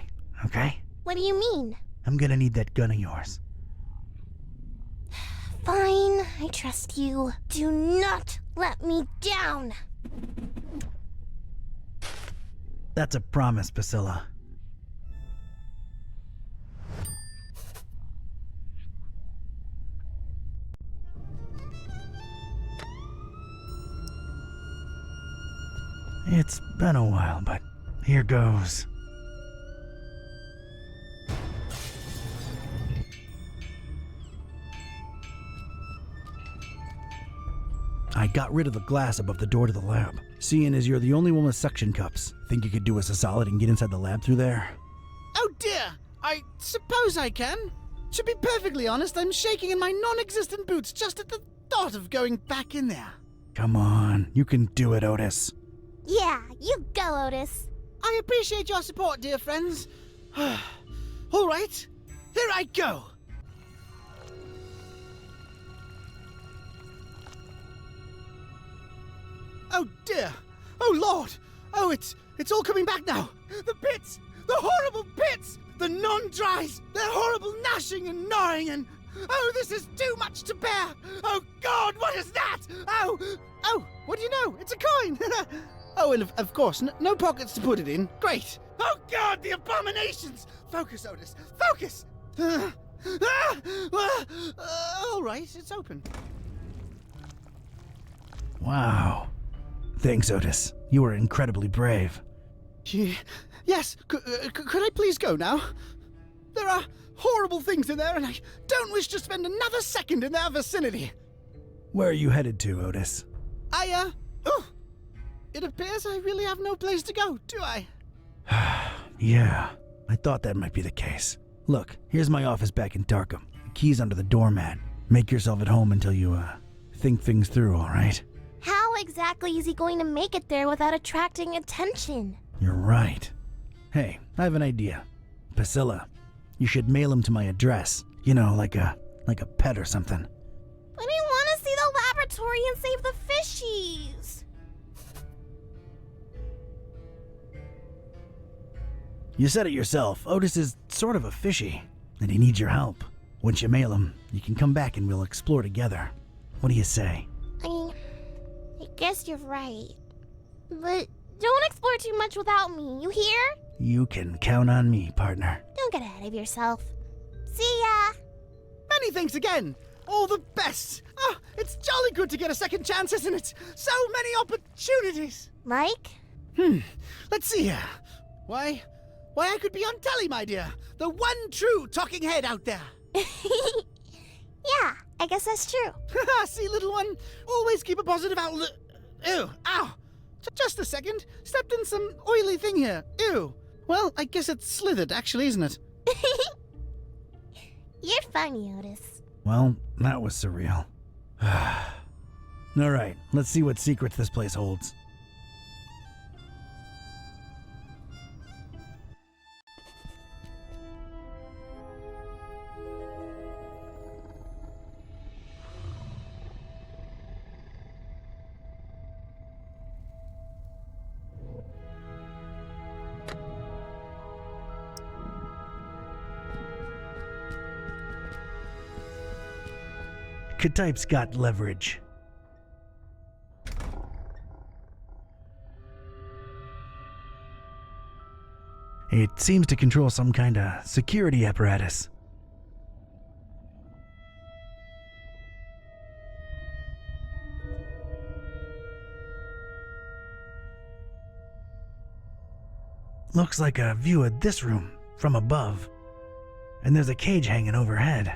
okay? What do you mean? I'm gonna need that gun of yours. Fine, I trust you. Do not let me down. That's a promise, Priscilla. It's been a while, but here goes. got rid of the glass above the door to the lab. Seeing as you're the only one with suction cups, think you could do us a solid and get inside the lab through there? Oh dear, I suppose I can. To be perfectly honest, I'm shaking in my non-existent boots just at the thought of going back in there. Come on, you can do it, Otis. Yeah, you go, Otis. I appreciate your support, dear friends. All right, here I go. Oh dear! Oh Lord! Oh, it's all coming back now! The pits! The horrible pits! The non-dries! Their horrible gnashing and gnawing and... Oh, this is too much to bear! Oh God, what is that? Oh, what do you know? It's a coin! Oh, and of course, no pockets to put it in. Great! Oh God, the abominations! Focus, Otis, focus! All right, it's open. Wow. Thanks, Otis. You were incredibly brave. Yes, could I please go now? There are horrible things in there, and I don't wish to spend another second in their vicinity. Where are you headed to, Otis? It appears I really have no place to go, do I? Yeah, I thought that might be the case. Look, here's my office back in Darkham. The key's under the doormat. Make yourself at home until you, think things through, all right? How exactly is he going to make it there without attracting attention? You're right. Hey, I have an idea. Priscilla, you should mail him to my address. You know, like a pet or something. But I want to see the laboratory and save the fishies. You said it yourself. Otis is sort of a fishy, and he needs your help. Once you mail him, you can come back and we'll explore together. What do you say? I guess you're right. But don't explore too much without me, you hear? You can count on me, partner. Don't get ahead of yourself. See ya! Many thanks again. All the best. Oh, it's jolly good to get a second chance, isn't it? So many opportunities. Like? Let's see here. Why, I could be on telly, my dear. The one true talking head out there. Yeah, I guess that's true. See, little one, always keep a positive outlook. Ew, ow. Just a second. Stepped in some oily thing here. Ew. Well, I guess it's slithered, actually, isn't it? You're funny, Otis. Well, that was surreal. All right, let's see what secrets this place holds. K-Type's got leverage. It seems to control some kind of security apparatus. Looks like a view of this room from above. And there's a cage hanging overhead.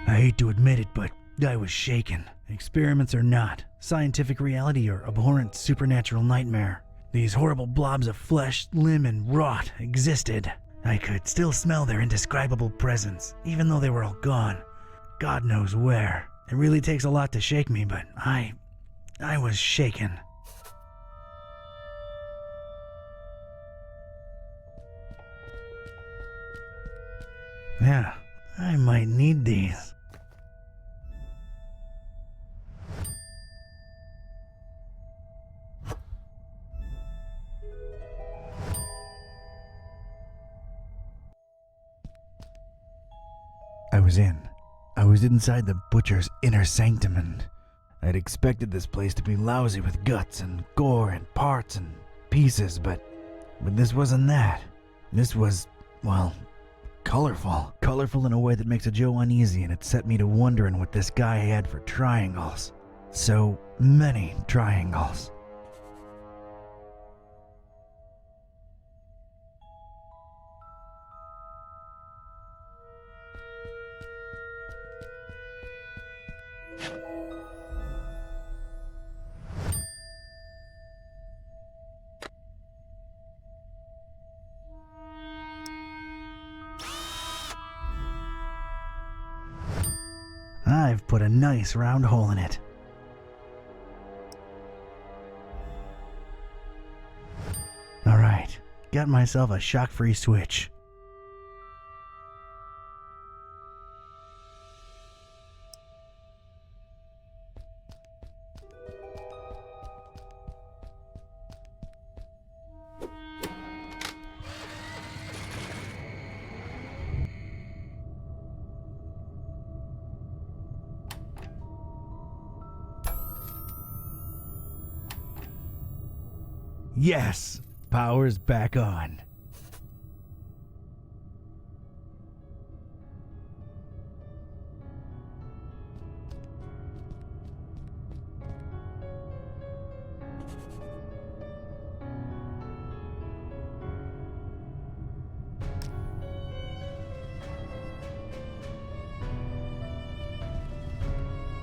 I hate to admit it, but I was shaken. Experiments or not, scientific reality or abhorrent supernatural nightmare, these horrible blobs of flesh, limb, and rot existed. I could still smell their indescribable presence, even though they were all gone. God knows where. It really takes a lot to shake me, but I was shaken. Yeah, I might need these. I was inside the butcher's inner sanctum, and I'd expected this place to be lousy with guts and gore and parts and pieces, but this wasn't that. This was, well, colorful. Colorful in a way that makes a Joe uneasy, and it set me to wondering what this guy had for triangles. So many triangles. I've put a nice round hole in it. Alright, got myself a shock-free switch. Yes, power's back on.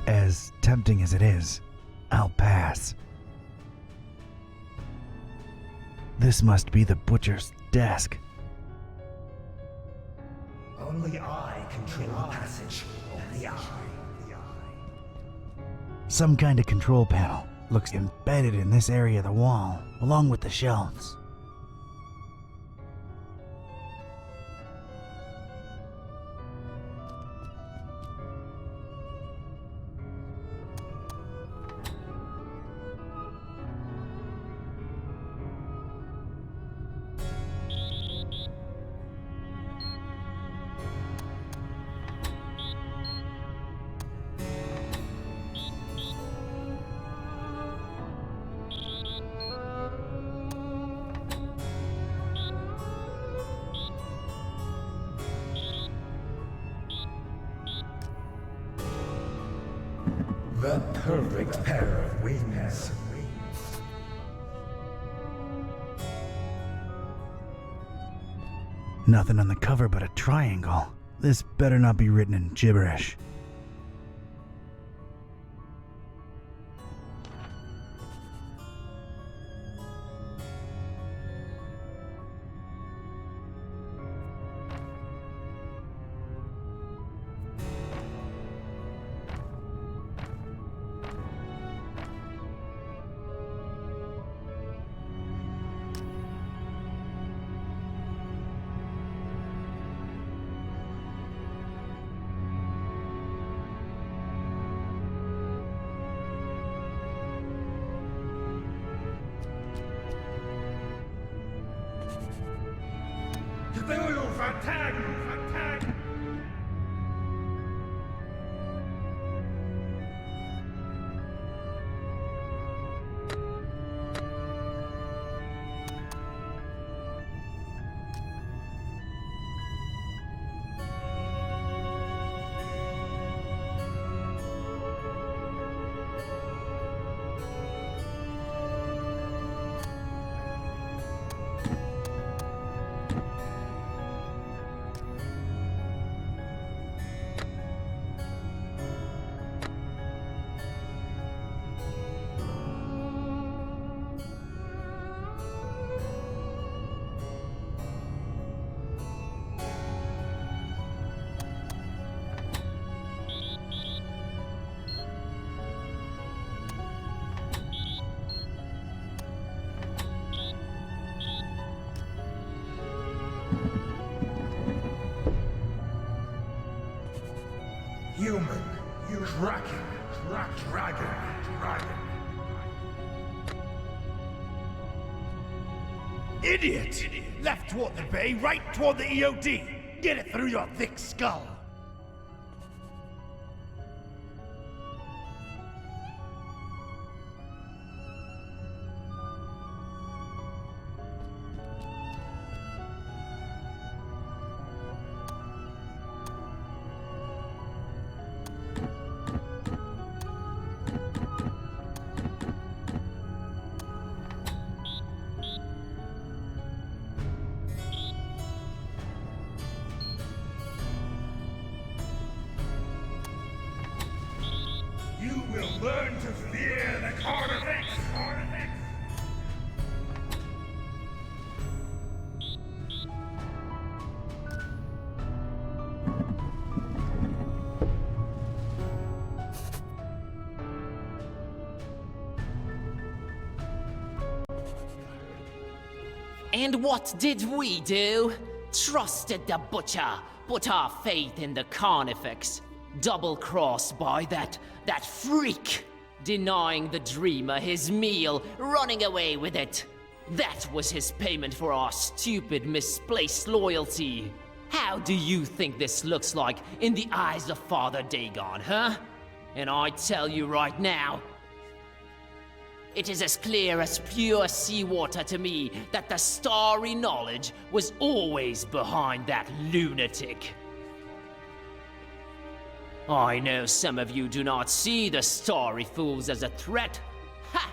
As tempting as it is, I'll pass. This must be the butcher's desk. Only I control the passage. Only I. Some kind of control panel looks embedded in this area of the wall, along with the shelves. The perfect pair of wings. Nothing on the cover but a triangle. This better not be written in gibberish. Cthulhu attack! Attack! Dragon. Idiot! Left toward the bay, right toward the EOD. Get it through your thick skull. You will learn to fear the Carnifex. And what did we do? Trusted the butcher, put our faith in the Carnifex. Double-crossed by that freak. Denying the dreamer his meal, running away with it. That was his payment for our stupid, misplaced loyalty. How do you think this looks like in the eyes of Father Dagon, huh? And I tell you right now, it is as clear as pure seawater to me that the starry knowledge was always behind that lunatic. I know some of you do not see the starry fools as a threat. Ha!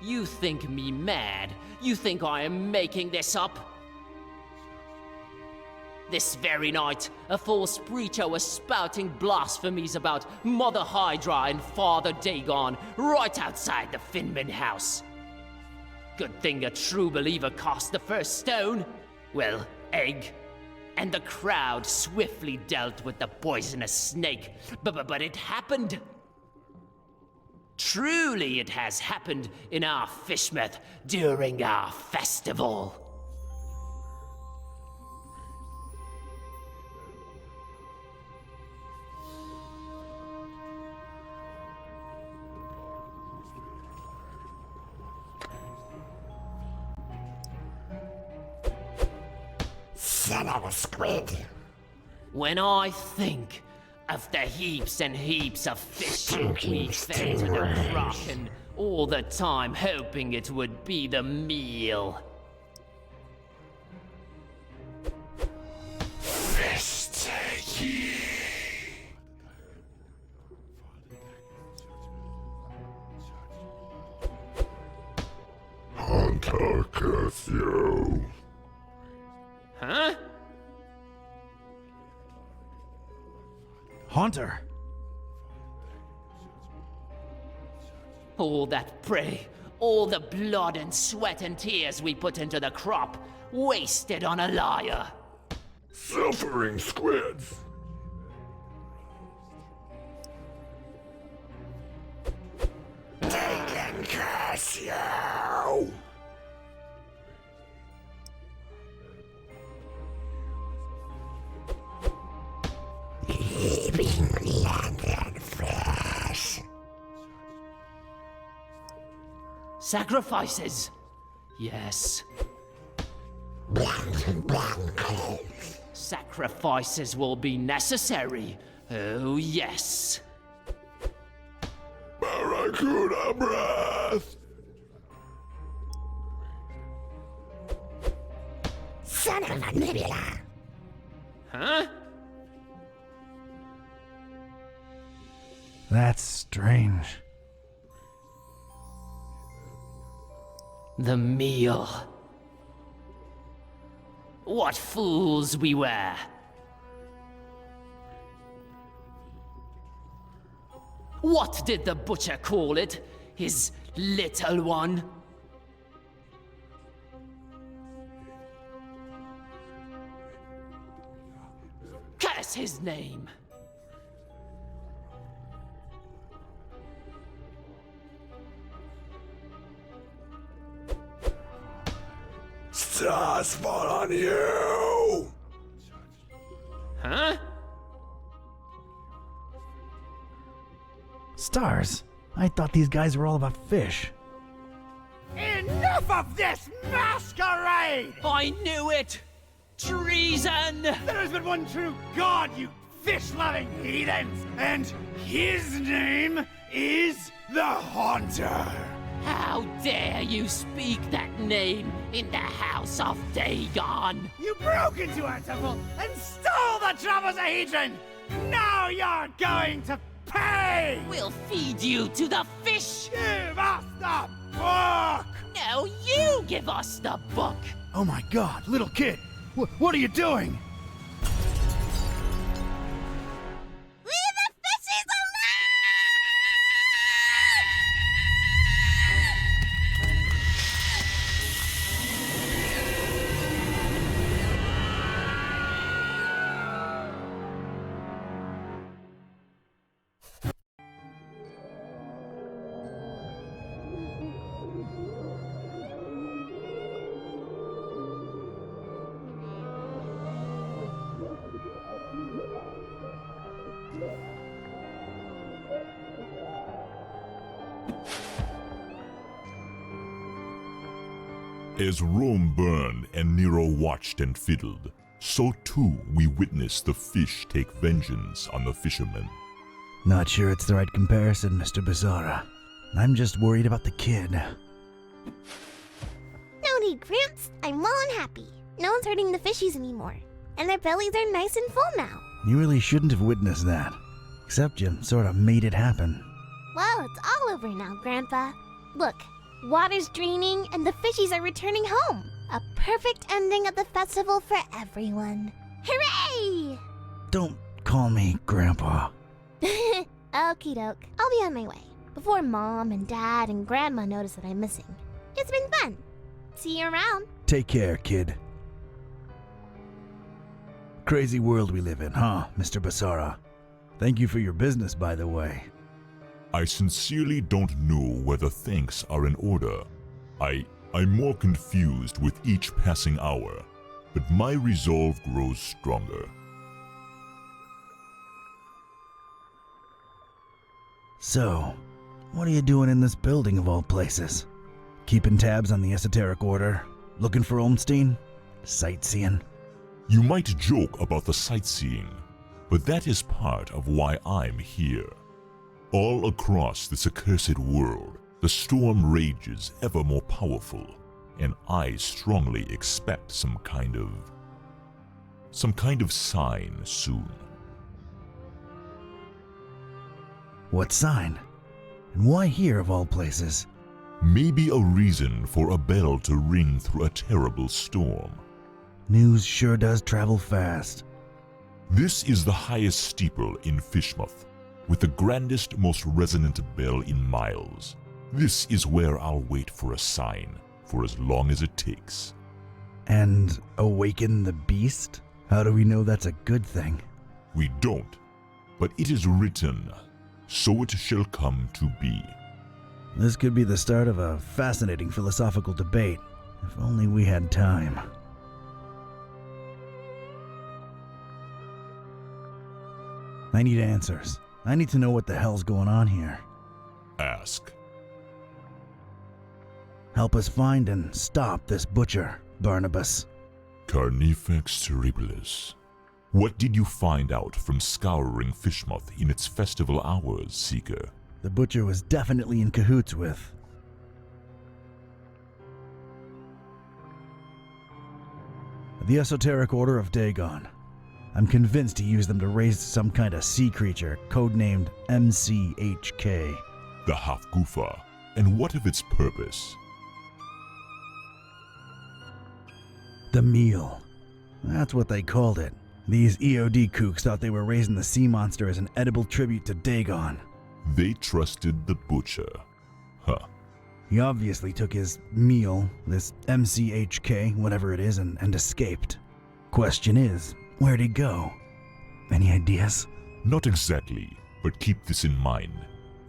You think me mad? You think I am making this up? This very night, a false preacher was spouting blasphemies about Mother Hydra and Father Dagon right outside the Finman house. Good thing a true believer cast the first stone. Well, egg. And the crowd swiftly dealt with the poisonous snake. But it happened. Truly it has happened in our Fishmouth during our festival. Son of a squid. When I think of the heaps and heaps of fish we fed to the Kraken, all the time hoping it would be the meal. Fist ye. Hunter curse you. Huh? Haunter! All that prey, all the blood and sweat and tears we put into the crop, wasted on a liar. Suffering squids. They can curse you. Leaving land and flesh. Sacrifices. Yes. Sacrifices will be necessary. Oh, yes. Barracuda breath. Son of a nebula. Huh? That's strange. The meal. What fools we were. What did the butcher call it? His little one? Curse his name. Stars fall on you! Huh? Stars, I thought these guys were all about fish. Enough of this masquerade! I knew it! Treason! There has been one true God, you fish-loving heathens, and his name is the Haunter. How dare you speak that name in the House of Dagon? You broke into our temple and stole the Trapezohedron! Now you're going to pay! We'll feed you to the fish! Give us the book! No, you give us the book! Oh my God, little kid, what are you doing? Leave the fishies As Rome burned and Nero watched and fiddled, so too we witnessed the fish take vengeance on the fishermen. Not sure it's the right comparison, Mr. Bizarra. I'm just worried about the kid. No need, Gramps. I'm well and happy. No one's hurting the fishies anymore. And their bellies are nice and full now. You really shouldn't have witnessed that. Except you sort of made it happen. Well, it's all over now, Grandpa. Look, water's draining and the fishies are returning home. A perfect ending of the festival for everyone. Hooray! Don't call me Grandpa. Okie doke. I'll be on my way. Before Mom and Dad and Grandma notice that I'm missing. It's been fun. See you around. Take care, kid. Crazy world we live in, huh, Mr. Bizarra? Thank you for your business, by the way. I sincerely don't know whether thanks are in order. I'm more confused with each passing hour, but my resolve grows stronger. So, what are you doing in this building of all places? Keeping tabs on the esoteric order? Looking for Olmstein? Sightseeing? You might joke about the sightseeing, but that is part of why I'm here. All across this accursed world, the storm rages ever more powerful, and I strongly expect some kind of sign soon. What sign? And why here of all places? Maybe a reason for a bell to ring through a terrible storm. News sure does travel fast. This is the highest steeple in Fishmouth, with the grandest, most resonant bell in miles. This is where I'll wait for a sign, for as long as it takes. And awaken the beast? How do we know that's a good thing? We don't, but it is written, so it shall come to be. This could be the start of a fascinating philosophical debate, if only we had time. I need answers. I need to know what the hell's going on here. Ask. Help us find and stop this butcher, Barnabas. Carnifex terribilis. What did you find out from scouring Fishmouth in its festival hours, Seeker? The butcher was definitely in cahoots with. The Esoteric Order of Dagon. I'm convinced he used them to raise some kind of sea creature, codenamed MCHK. The Hafgufa. And what of its purpose? The meal. That's what they called it. These EOD kooks thought they were raising the sea monster as an edible tribute to Dagon. They trusted the butcher. Huh. He obviously took his meal, this MCHK, whatever it is, and escaped. Question is, where'd he go? Any ideas? Not exactly, but keep this in mind.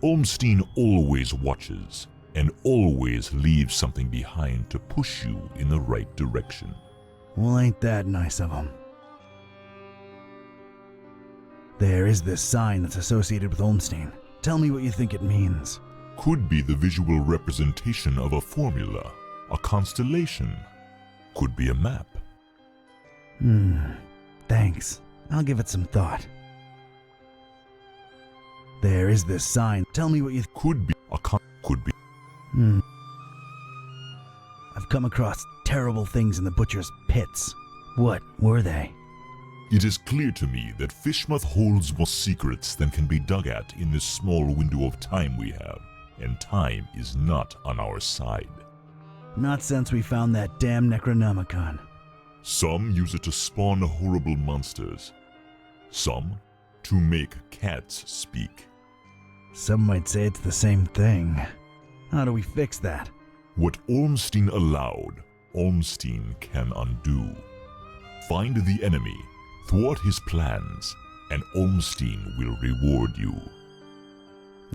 Olmstein always watches, and always leaves something behind to push you in the right direction. Well, ain't that nice of him. There is this sign that's associated with Olmstein. Tell me what you think it means. Could be the visual representation of a formula, a constellation. Could be a map. Thanks. I'll give it some thought. There is this sign. Tell me what you could be could be. I've come across terrible things in the butcher's pits. What were they? It is clear to me that Fishmouth holds more secrets than can be dug at in this small window of time we have, and time is not on our side. Not since we found that damn Necronomicon. Some use it to spawn horrible monsters. Some to make cats speak. Some might say it's the same thing. How do we fix that? What Ormstein allowed, Ormstein can undo. Find the enemy, thwart his plans, and Ormstein will reward you.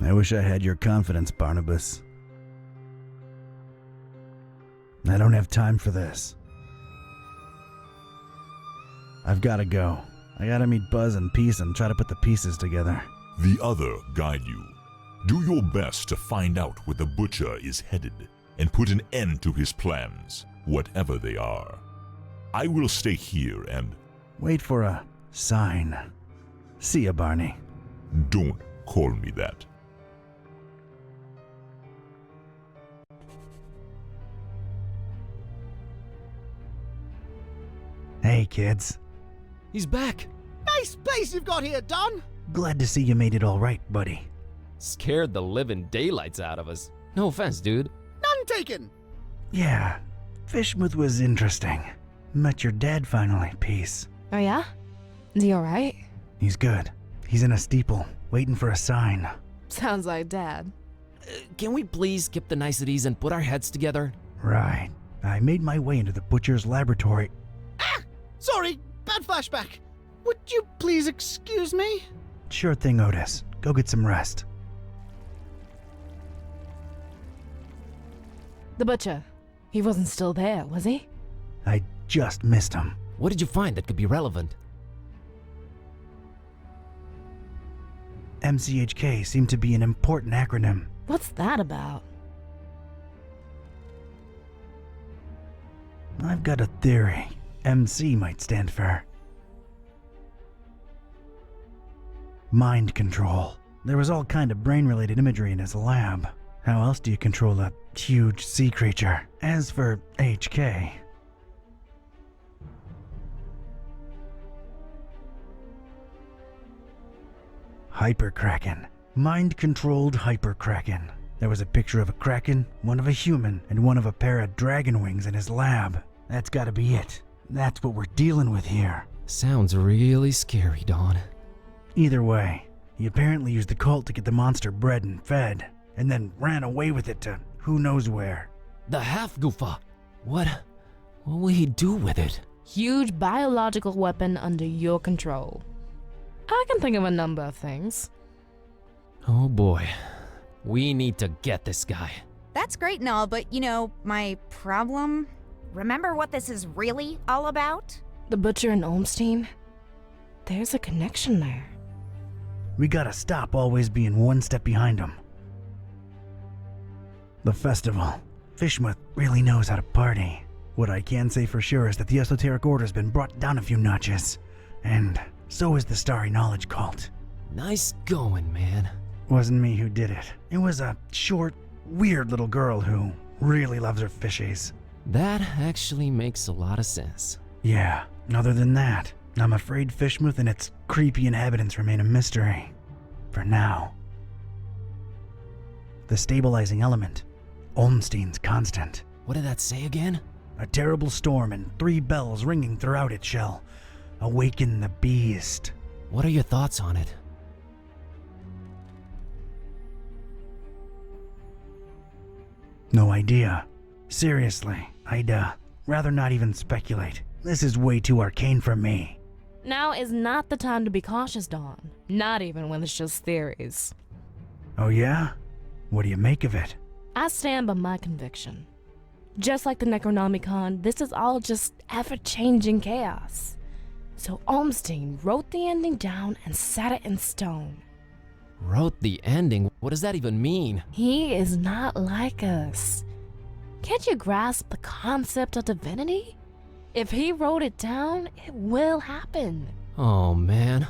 I wish I had your confidence, Barnabas. I don't have time for this. I've got to go. I gotta meet Buzz and Peace and try to put the pieces together. The other guide you. Do your best to find out where the butcher is headed and put an end to his plans, whatever they are. I will stay here and... Wait for a sign. See ya, Barney. Don't call me that. Hey, kids. He's back. Nice place you've got here, Don. Glad to see you made it all right, buddy. Scared the living daylights out of us. No offense, dude. None taken. Yeah, Fishmouth was interesting. Met your dad finally, Peace. Oh yeah? Is he alright? He's good. He's in a steeple, waiting for a sign. Sounds like Dad. Can we please skip the niceties and put our heads together? Right. I made my way into the butcher's laboratory. Ah! Sorry, bad flashback. Would you please excuse me? Sure thing, Otis. Go get some rest. The butcher. He wasn't still there, was he? I just missed him. What did you find that could be relevant? MCHK seemed to be an important acronym. What's that about? I've got a theory. MC might stand for mind control. There was all kind of brain-related imagery in his lab. How else do you control a huge sea creature? As for HK... Hyperkraken. Mind-controlled Hyperkraken. There was a picture of a kraken, one of a human, and one of a pair of dragon wings in his lab. That's gotta be it. That's what we're dealing with here. Sounds really scary, Dawn. Either way, he apparently used the cult to get the monster bred and fed, and then ran away with it to who knows where. The half-goofa. What will he do with it? Huge biological weapon under your control. I can think of a number of things. Oh boy. We need to get this guy. That's great and all, but you know, my problem? Remember what this is really all about? The butcher and Olmstein? There's a connection there. We gotta stop always being one step behind him. The festival. Fishmouth really knows how to party. What I can say for sure is that the esoteric order's been brought down a few notches. And so is the Starry Knowledge Cult. Nice going, man. Wasn't me who did it. It was a short, weird little girl who really loves her fishies. That actually makes a lot of sense. Yeah, other than that, I'm afraid Fishmouth and its creepy inhabitants remain a mystery. For now. The stabilizing element. Olmstein's constant. What did that say again? A terrible storm and 3 bells ringing throughout it shall awaken the beast. What are your thoughts on it? No idea. Seriously, I'd rather not even speculate. This is way too arcane for me. Now is not the time to be cautious, Dawn. Not even when it's just theories. Oh yeah? What do you make of it? I stand by my conviction. Just like the Necronomicon, this is all just ever-changing chaos. So Olmstein wrote the ending down and set it in stone. Wrote the ending? What does that even mean? He is not like us. Can't you grasp the concept of divinity? If he wrote it down, it will happen. Oh, man.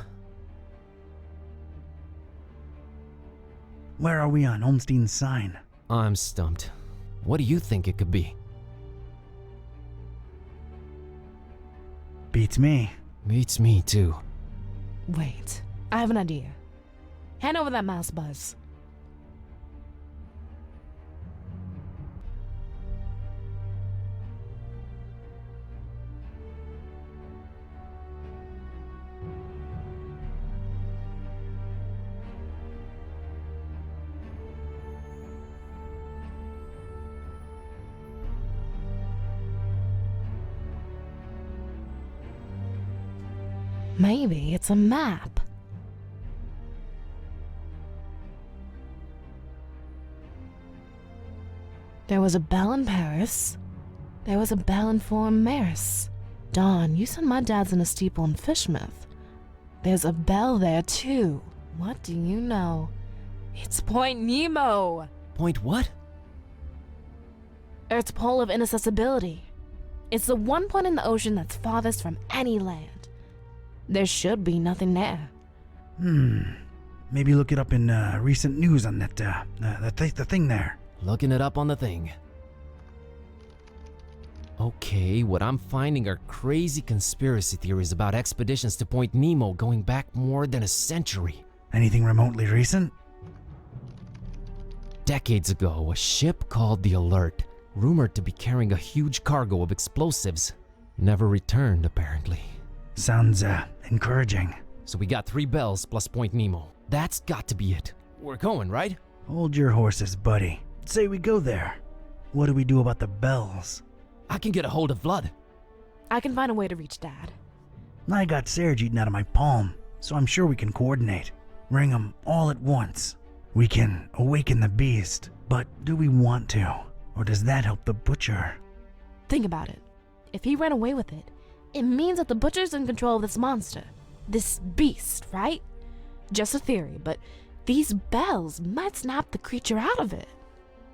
Where are we on Olmstein's sign? I'm stumped. What do you think it could be? Beats me. Beats me, too. Wait, I have an idea. Hand over that mouse, Buzz. Maybe it's a map. There was a bell in Paris. There was a bell in Fort Maris. Dawn, you said my dad's in a steeple in Fishmouth. There's a bell there too. What do you know? It's Point Nemo. Point what? Earth's pole of inaccessibility. It's the one point in the ocean that's farthest from any land. There should be nothing there. Maybe look it up in recent news on that, the thing there. Looking it up on the thing. Okay, what I'm finding are crazy conspiracy theories about expeditions to Point Nemo going back more than a century. Anything remotely recent? Decades ago, a ship called the Alert, rumored to be carrying a huge cargo of explosives, never returned apparently. Sounds, encouraging. So we got 3 bells plus Point Nemo. That's got to be it. We're going, right? Hold your horses, buddy. Say we go there. What do we do about the bells? I can get a hold of Vlad. I can find a way to reach Dad. I got Serge eaten out of my palm, so I'm sure we can coordinate. Ring them all at once. We can awaken the beast, but do we want to? Or does that help the butcher? Think about it. If he ran away with it, it means that the butcher's in control of this monster. This beast, right? Just a theory, but these bells might snap the creature out of it.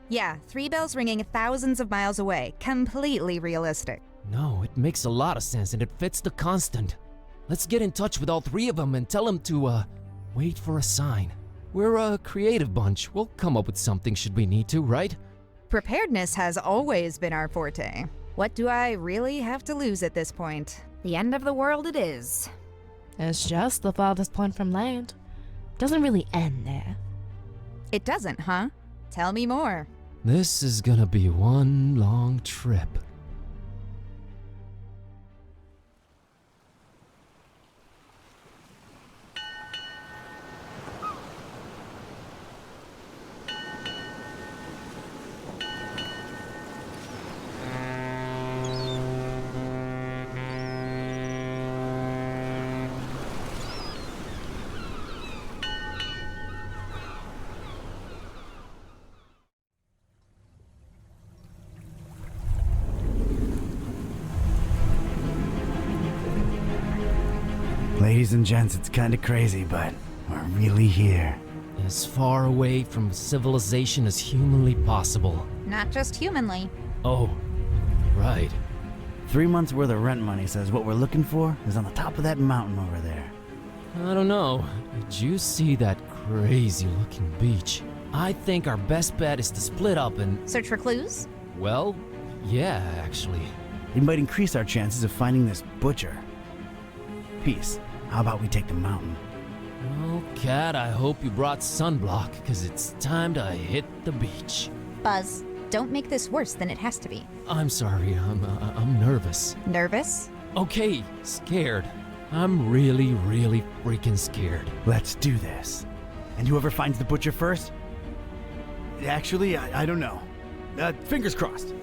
Yeah, 3 bells ringing thousands of miles away. Completely realistic. No, it makes a lot of sense and it fits the constant. Let's get in touch with all 3 of them and tell them to, wait for a sign. We're a creative bunch. We'll come up with something should we need to, right? Preparedness has always been our forte. What do I really have to lose at this point? The end of the world it is. It's just the farthest point from land. Doesn't really end there. It doesn't, huh? Tell me more. This is gonna be one long trip. Ladies and gents, it's kinda crazy, but we're really here. As far away from civilization as humanly possible. Not just humanly. Oh, right. 3 months worth of rent money says what we're looking for is on the top of that mountain over there. I don't know. Did you see that crazy looking beach? I think our best bet is to split up and... Search for clues? Well, yeah, actually. It might increase our chances of finding this butcher. Peace. How about we take the mountain? Oh, Cat, I hope you brought sunblock, because it's time to hit the beach. Buzz, don't make this worse than it has to be. I'm sorry, I'm nervous. Nervous? Okay, scared. I'm really, really freaking scared. Let's do this. And whoever finds the butcher first? Actually, I don't know. Fingers crossed.